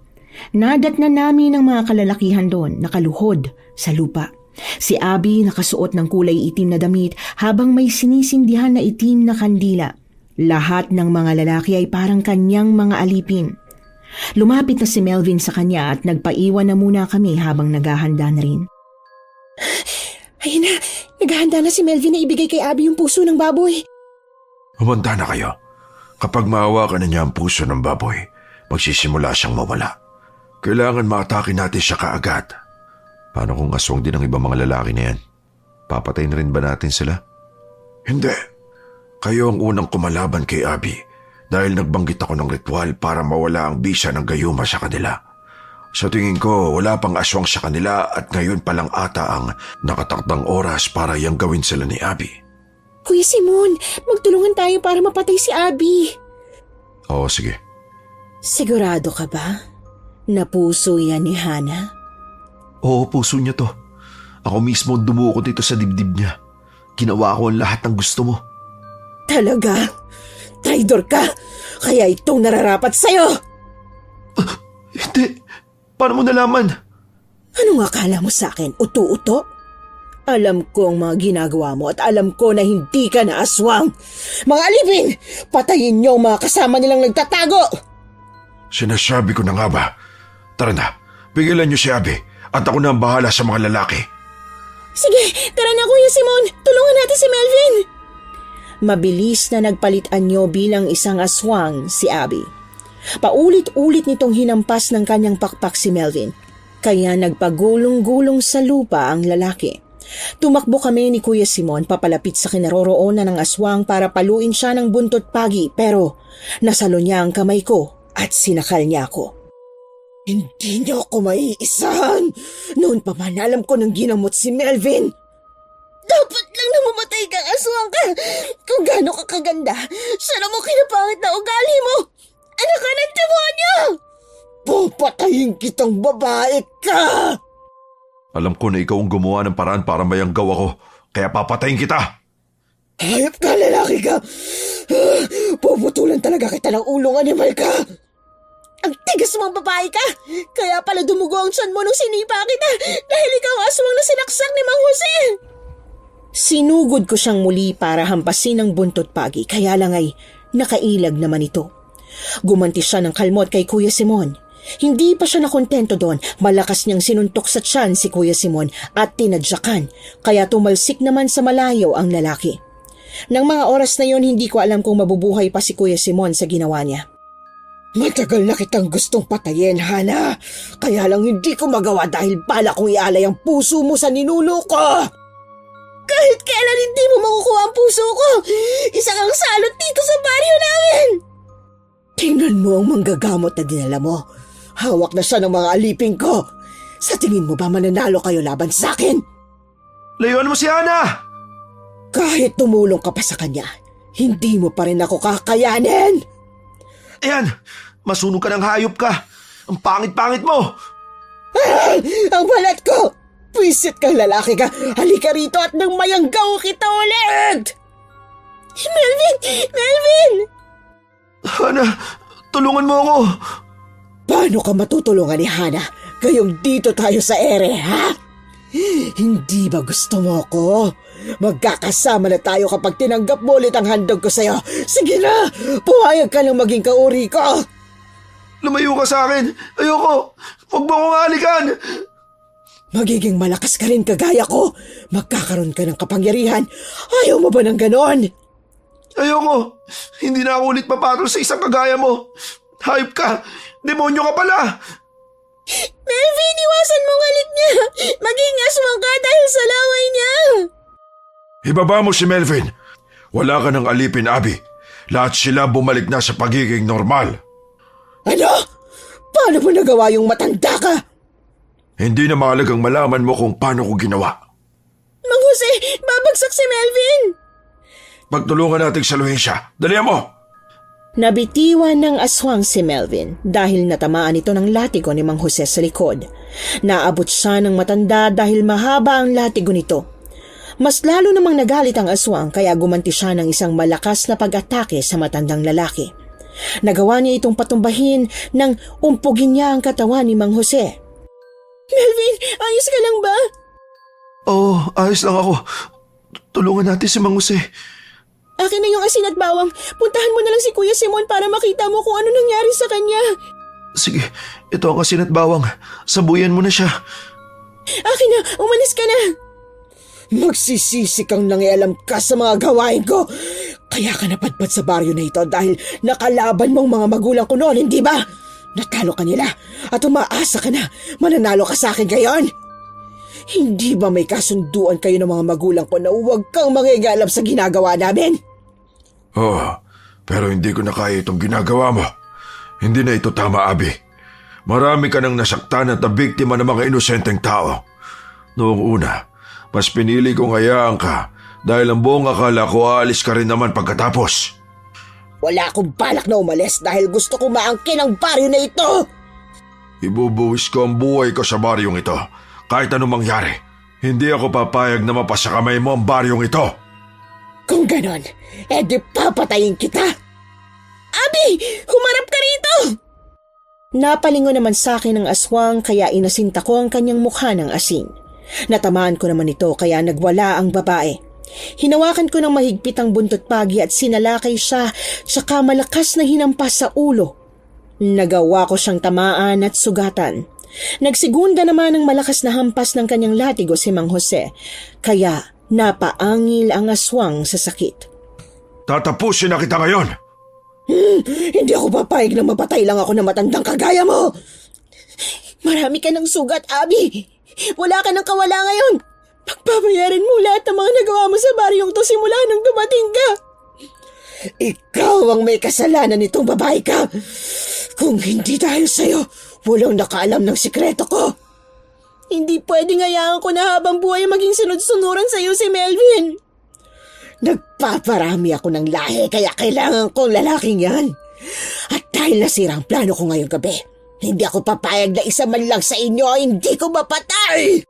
Nadat na namin ang mga kalalakihan doon, nakaluhod sa lupa. Si Abby nakasuot ng kulay itim na damit habang may sinisindihan na itim na kandila. Lahat ng mga lalaki ay parang kanyang mga alipin. Lumapit na si Melvin sa kanya at nagpaiwan na muna kami habang naghahanda na rin. Ayun na, naghahanda na si Melvin na ibigay kay Abby yung puso ng baboy. Humanda na kayo. Kapag mahawakan na niya ang puso ng baboy, magsisimula siyang mawala. Kailangan maatake natin siya kaagad. Paano kung aswang din ang ibang mga lalaki na yan? Papatayin rin ba natin sila? Hindi. Kayo ang unang kumalaban kay Abby dahil nagbanggit ako ng ritual para mawala ang bisa ng gayuma sa kanila. Sa tingin ko, wala pang aswang sa kanila at ngayon pa lang ata ang nakatakdang oras para yang gawin sila ni Abby. Kuya Simon, magtulungan tayo para mapatay si Abby. Oo, sige. Sigurado ka ba? Na puso yan ni Hana? Oo, puso niya to. Ako mismo ang dumuko dito sa dibdib niya. Ginawa ko ang lahat ng gusto mo. Talaga? Traidor ka? Kaya itong nararapat sa'yo? Hindi. Paano mo nalaman? Anong akala mo sa akin? Uto-uto? Alam ko ang mga ginagawa mo at alam ko na hindi ka na aswang. Mga alipin! Patayin niyo ang mga kasama nilang nagtatago! Sinasabi ko na nga ba? Tara na, pigilan niyo si Abby at ako na ang bahala sa mga lalaki. Sige, tara na Kuya Simon. Tulungan natin si Melvin. Mabilis na nagpalitan niyo bilang isang aswang si Abby. Paulit-ulit nitong hinampas ng kanyang pakpak si Melvin. Kaya nagpagulong-gulong sa lupa ang lalaki. Tumakbo kami ni Kuya Simon papalapit sa kinaroroonan ng aswang para paluin siya ng buntot pagi pero nasalo niya ang kamay ko at sinakal niya ako. Hindi niyo ako maiisahan. Noon pa man alam ko nang ginamot si Melvin. Dapat lang na mamatay kang aswang ka. Kung gaano ka kaganda, sana mo kinapangit na ugali mo. Anak ka ng demonyo! Pupatayin kitang babae ka! Alam ko na ikaw ang gumawa ng paraan para mayanggaw ako, kaya papatayin kita! Hayop ka, lalaki ka! Puputulan talaga kita ng ulong, animal ka! Ang tigas mong babae ka! Kaya pala dumugo ang tiyan mo nung sinipa kita dahil ikaw ang aswang na sinaksak ni Mang Jose! Sinugod ko siyang muli para hampasin ang buntot pagi, kaya lang ay nakailag naman ito. Gumanti siya ng kalmot kay Kuya Simon. Hindi pa siya nakontento doon, malakas niyang sinuntok sa tiyan si Kuya Simon at tinadyakan, kaya tumalsik naman sa malayo ang lalaki. Nang mga oras na yon, hindi ko alam kung mabubuhay pa si Kuya Simon sa ginawa niya. Matagal na kitang gustong patayin, Hana. Kaya lang hindi ko magawa dahil bala kong ialay ang puso mo sa ninuno ko. Kahit kailan hindi mo makukuha ang puso ko, isa kang salot dito sa baryo namin. Tingnan mo ang manggagamot na dinala mo. Hawak na siya ng mga alipin ko. Sa tingin mo ba mananalo kayo laban sa akin? Layuan mo si Hana! Kahit tumulong ka pa sa kanya, hindi mo pa rin ako kakayanin! Ayan! Masunog ka ng hayop ka! Ang pangit-pangit mo! Ang balat ko! Pwisit kang lalaki ka! Halika rito at nang mayanggaw kita ulit! Melvin! Melvin! Hana, tulungan mo ako! Paano ka matutulungan ni Hana? Gayong dito tayo sa ere, ha? Hindi ba gusto mo ako? Magkakasama na tayo kapag tinanggap mo ulit ang handog ko sa'yo. Sige na! Pumayag ka lang maging kauri ko! Lumayo ka sa akin! Ayoko! Huwag mo akong halikan! Magiging malakas ka rin kagaya ko. Magkakaroon ka ng kapangyarihan. Ayaw mo ba ng ganon? Ayoko! Hindi na ako ulit papatol sa isang kagaya mo! Hayop ka! Demonyo ka pala! Melvin, iwasan mo ngalit niya! Maging aswang ka dahil sa laway niya! Ibaba mo si Melvin. Wala ka ng alipin, Abby. Lahat sila bumalik na sa pagiging normal. Ano? Paano mo nagawa yung matanda ka? Hindi na mahalagang malaman mo kung paano ko ginawa. Mang Jose, babagsak si Melvin! Pagtulungan natin saluhin siya. Dalihan mo! Nabitiwan ng aswang si Melvin dahil natamaan ito ng latigo ni Mang Jose sa likod. Naabot siya ng matanda dahil mahaba ang latigo nito. Mas lalo namang nagalit ang aswang kaya gumanti siya ng isang malakas na pag-atake sa matandang lalaki. Nagawa niya itong patumbahin nang umpugin niya ang katawan ni Mang Jose. Melvin, ayos ka lang ba? Oo, ayos lang ako. Tulungan natin si Mang Jose. Akin na yung asin at bawang. Puntahan mo na lang si Kuya Simon para makita mo kung ano nangyari sa kanya. Sige, ito ang asin at bawang. Sabuyan mo na siya. Akin na, umalis ka na. Magsisisi kang nangialam ka sa mga gawain ko. Kaya ka napadpad sa baryo na ito dahil nakalaban mong mga magulang ko noon, hindi ba? Natalo ka nila at umaasa ka na mananalo ka sa akin ngayon. Hindi ba may kasunduan kayo ng mga magulang ko na huwag kang mangingialam sa ginagawa namin? Oo, pero hindi ko na kaya itong ginagawa mo. Hindi na ito tama, Abby. Marami ka nang nasaktan at nabiktima ng mga inosenteng tao. Noong una, mas pinili kong hayaan ka dahil ang buong akala ko aalis ka rin naman pagkatapos. Wala akong balak na umalis dahil gusto ko maangkin ang baryo na ito. Ibubuwis ko ang buhay ko sa baryong ito. Kahit anong mangyari, hindi ako papayag na mapasa kamay mo ang baryong ito. Kung ganon, edi papatayin kita. Abi, humarap ka rito! Napalingon naman sa akin ang aswang kaya inasinta ko ang kanyang mukha ng asin. Natamaan ko naman ito kaya nagwala ang babae. Hinawakan ko ng mahigpit ang buntot pagi at sinalakay siya saka malakas na hinampas sa ulo. Nagawa ko siyang tamaan at sugatan. Nagsigunda naman ng malakas na hampas ng kanyang latigo si Mang Jose kaya napaangil ang aswang sa sakit. Tatapusin na kita ngayon! Hindi ako papayag na mapatay lang ako ng matandang kagaya mo. Marami ka ng sugat, Abi. Wala ka ng kawala ngayon. Pagbabayaran mo lahat ng mga nagawa mo sa baryong to simula nang dumating ka. Ikaw ang may kasalanan nitong babae ka. Kung hindi dahil sa'yo, walang nakaalam ng sikreto ko. Hindi pwedeng hayaan ko na habang buhay maging sunod-sunuran sa'yo si Melvin. Nagpaparami ako ng lahi kaya kailangan kong lalaking yan. At dahil nasira ang plano ko ngayong gabi, hindi ako papayag na isa man lang sa inyo hindi ko mapatay!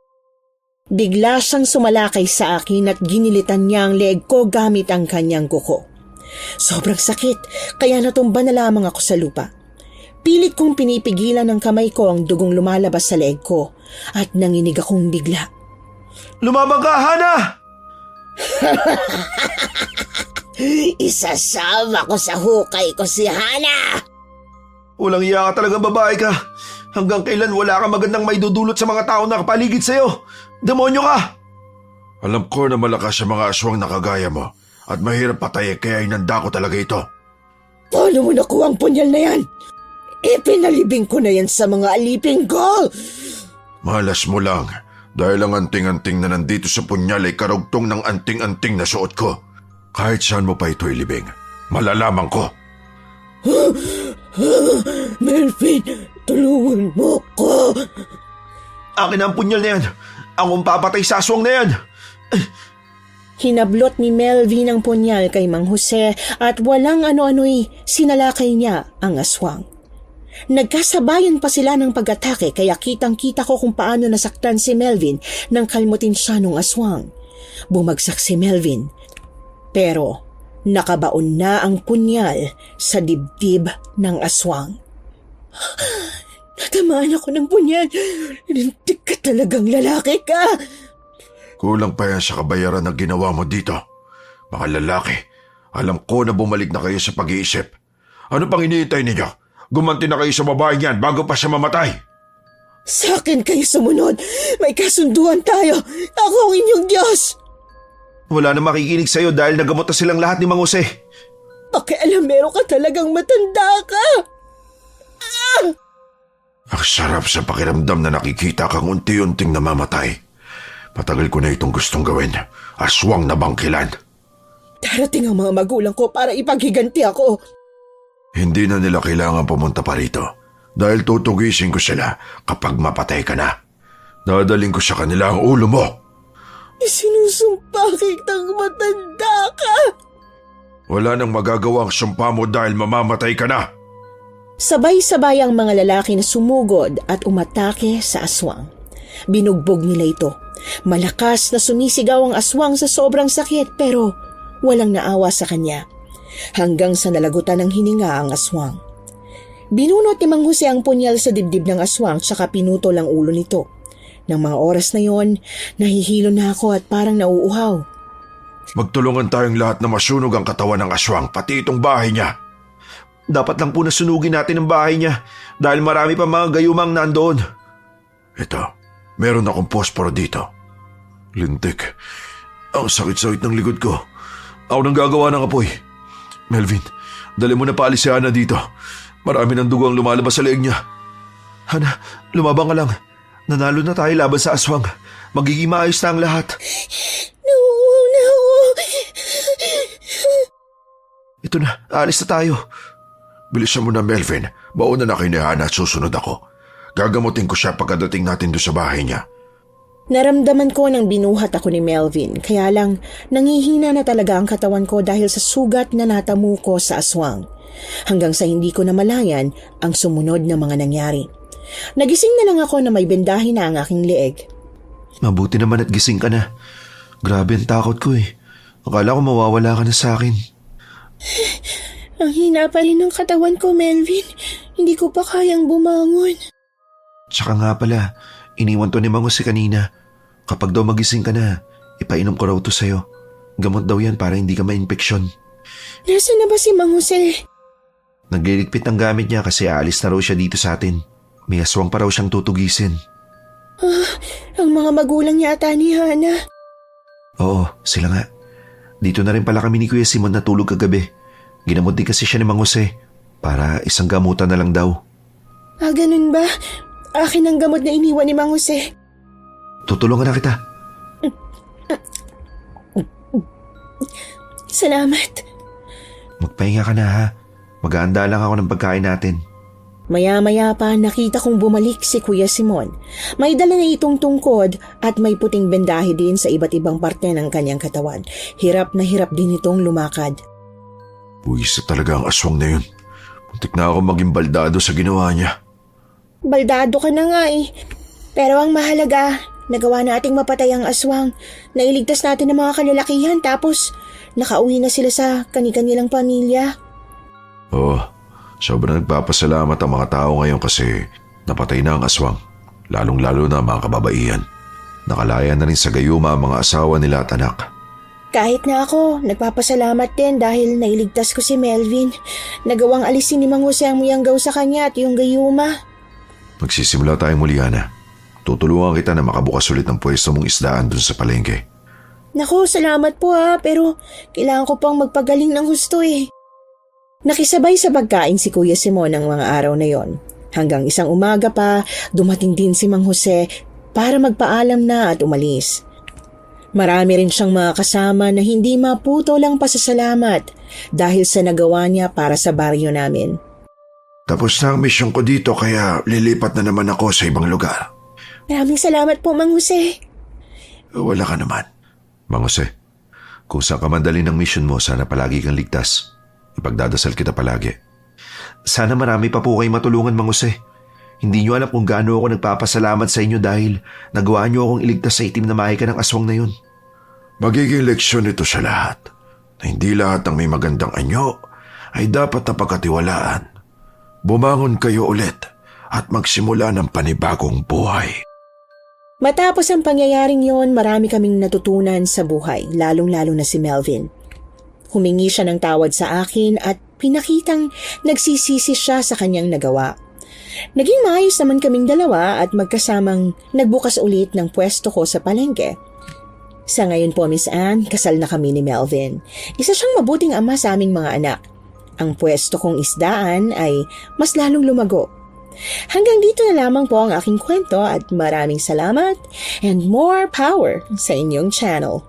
Bigla siyang sumalakay sa akin at ginilitan niya ang leeg ko gamit ang kanyang kuko. Sobrang sakit kaya natumba na lamang ako sa lupa. Pilit kong pinipigilan ng kamay ko ang dugong lumalabas sa leeg ko at nanginig akong bigla. Lumabang ka, Hana! Isasama ko sa hukay ko si Hana! Walang iya ka talagang babae ka. Hanggang kailan wala kang magandang maidudulot sa mga tao na kapaligid sa'yo? Demonyo ka! Alam ko na malakas sa mga aswang na kagaya mo at mahirap patayin kaya inanda ko talaga ito. Paano mo nakuha ang punyal na yan? Ipinalibing ko na yan sa mga aliping ko! Malas mo lang dahil ang anting-anting na nandito sa punyal ay karugtong ng anting-anting na suot ko. Kahit saan mo pa ito ilibing, malalaman ko. Melvin, tulungan mo ko! Akin na ang punyal na yan. Akong papatay sa aswang na yan. Hinablot ni Melvin ang punyal kay Mang Jose at walang ano-ano'y sinalakay niya ang aswang. Nagkasabayan pa sila ng pag-atake kaya kitang-kita ko kung paano nasaktan si Melvin nang kalmutin siya ng aswang. Bumagsak si Melvin, pero nakabaon na ang punyal sa dibdib ng aswang. Natamaan ako ng punyal. Lintik ka talagang lalaki ka. Kulang pa yan sa kabayaran na ginawa mo dito. Mga lalaki, alam ko na bumalik na kayo sa pag-iisip. Ano pang iniintay ninyo? Gumanti na kayo sa babaeng yan bago pa siya mamatay. Sa akin kayo sumunod. May kasunduan tayo. Ako ang inyong Diyos. Wala na makikinig sa'yo dahil nagamot na silang lahat ni Mang Jose. Pakialamero ka talagang matanda ka. Ang sarap sa pakiramdam na nakikita kang unti-unting namamatay. Matagal ko na itong gustong gawin. Aswang na bangkilan. Darating ang mga magulang ko para ipaghiganti ako. Hindi na nila kailangan pumunta pa rito. Dahil tutugisin ko sila kapag mapatay ka na. Dadaling ko sa kanila ang ulo mo. Isinusumpa kitang matanda ka. Wala nang magagawa ang sumpa mo dahil mamamatay ka na. Sabay-sabay ang mga lalaki na sumugod at umatake sa aswang. Binugbog nila ito. Malakas na sumisigaw ang aswang sa sobrang sakit pero walang naawa sa kanya. Hanggang sa nalagutan ng hininga ang aswang. Binunot ni Mang Jose ang punyal sa dibdib ng aswang tsaka pinutol ang ulo nito. Nang mga oras na yon, nahihilo na ako at parang nauuhaw. Magtulungan tayong lahat na masunog ang katawan ng aswang, pati itong bahay niya. Dapat lang po nasunugin natin ang bahay niya dahil marami pa mga gayumang nandoon. Ito, meron akong posporo dito. Lintik, ang sakit-sakit ng likod ko. Ako nang gagawa ng apoy. Melvin, dali mo na paalis si Hana dito. Marami ng dugo ang lumalabas sa leeg niya. Hana, lumabang ka lang. Nanalo na tayo laban sa aswang. Magiging maayos na ang lahat. Nauuna ako. Ito na, aalis na tayo. Bilisan mo na, Melvin. Mauna na kay ni Hana at susunod ako. Gagamutin ko siya pagkadating natin doon sa bahay niya. Naramdaman ko nang binuhat ako ni Melvin, kaya lang nangihina na talaga ang katawan ko dahil sa sugat na natamu ko sa aswang. Hanggang sa hindi ko namalayan ang sumunod na mga nangyari. Nagising na lang ako na may bendahin na ang aking leeg. Mabuti naman at gising ka na. Grabe ang takot ko eh. Akala ko mawawala ka na sa akin. Ang hina pa rin ng katawan ko, Melvin. Hindi ko pa kayang bumangon. Tsaka nga pala, iniwan to ni Mang Jose kanina. Kapag daw magising ka na, ipainom ko raw to sa'yo. Gamot daw yan para hindi ka ma-infeksyon. Nasaan na ba si Mang Jose? Nagliligpit ng gamit niya kasi aalis na raw siya dito sa atin. May aswang pa raw siyang tutugisin. Ang mga magulang yata ni Hana. Oo, sila nga. Dito na rin pala kami ni Kuya Simon natulog kagabi. Ginamot din kasi siya ni Mang Jose para isang gamutan na lang daw. Ganun ba? Akin ang gamot na iniwan ni Mang Jose. Tutulungan na kita. Salamat. Magpahinga ka na ha. Mag-aanda lang ako ng pagkain natin. Maya-maya pa nakita kong bumalik si Kuya Simon. May dala na itong tungkod at may puting bendahe din sa iba't ibang parte ng kanyang katawan. Hirap na hirap din itong lumakad. Buwis talaga ang aswang na yun. Muntik na ako maging baldado sa ginawa niya. Baldado ka na nga eh. Pero ang mahalaga, nagawa nating mapatay ang aswang. Nailigtas natin ang mga kalalakihan tapos nakauwi na sila sa kani-kanilang pamilya. Oo, sobrang nagpapasalamat ang mga tao ngayon kasi napatay na ang aswang. Lalong-lalo na ang mga kababaihan. Nakalaya na rin sa gayuma ang mga asawa nila at anak. Kahit na ako, nagpapasalamat din dahil nailigtas ko si Melvin. Nagawang alisin ni Mang Jose ang muyanggaw sa kanya at yung gayuma. Magsisimula tayong muli, Hana. Tutulungan kita na makabukas ulit ng pwesto mong isdaan dun sa palengke. Naku, salamat po pero kailangan ko pang magpagaling ng husto eh. Nakisabay sa pagkain si Kuya Simon ng mga araw na yon. Hanggang isang umaga pa, dumating din si Mang Jose para magpaalam na at umalis. Marami rin siyang mga kasama na hindi maputo lang pasasalamat dahil sa nagawa niya para sa baryo namin. Tapos na ang misyon ko dito kaya lilipat na naman ako sa ibang lugar. Maraming salamat po, Mang Jose. Wala ka naman. Mang Jose, kung saan ka man dalhin ng mission mo, sana palagi kang ligtas. Ipagdadasal kita palagi. Sana marami pa po kayong matulungan, Mang Jose. Hindi niyo alam kung gaano ako nagpapasalamat sa inyo dahil nagawa niyo akong iligtas sa itim na mahika ng aswang na yun. Magiging leksyon ito sa lahat na hindi lahat ng may magandang anyo ay dapat na pagkatiwalaan. Bumangon kayo ulit at magsimula ng panibagong buhay. Matapos ang pangyayaring yon, marami kaming natutunan sa buhay, lalong-lalo na si Melvin. Humingi siya ng tawad sa akin at pinakitang nagsisisi siya sa kanyang nagawa. Naging maayos naman kaming dalawa at magkasamang nagbukas ulit ng pwesto ko sa palengke. Sa ngayon po, Miss Anne, kasal na kami ni Melvin. Isa siyang mabuting ama sa aming mga anak. Ang pwesto kong isdaan ay mas lalong lumago. Hanggang dito na lamang po ang aking kwento at maraming salamat and more power sa inyong channel.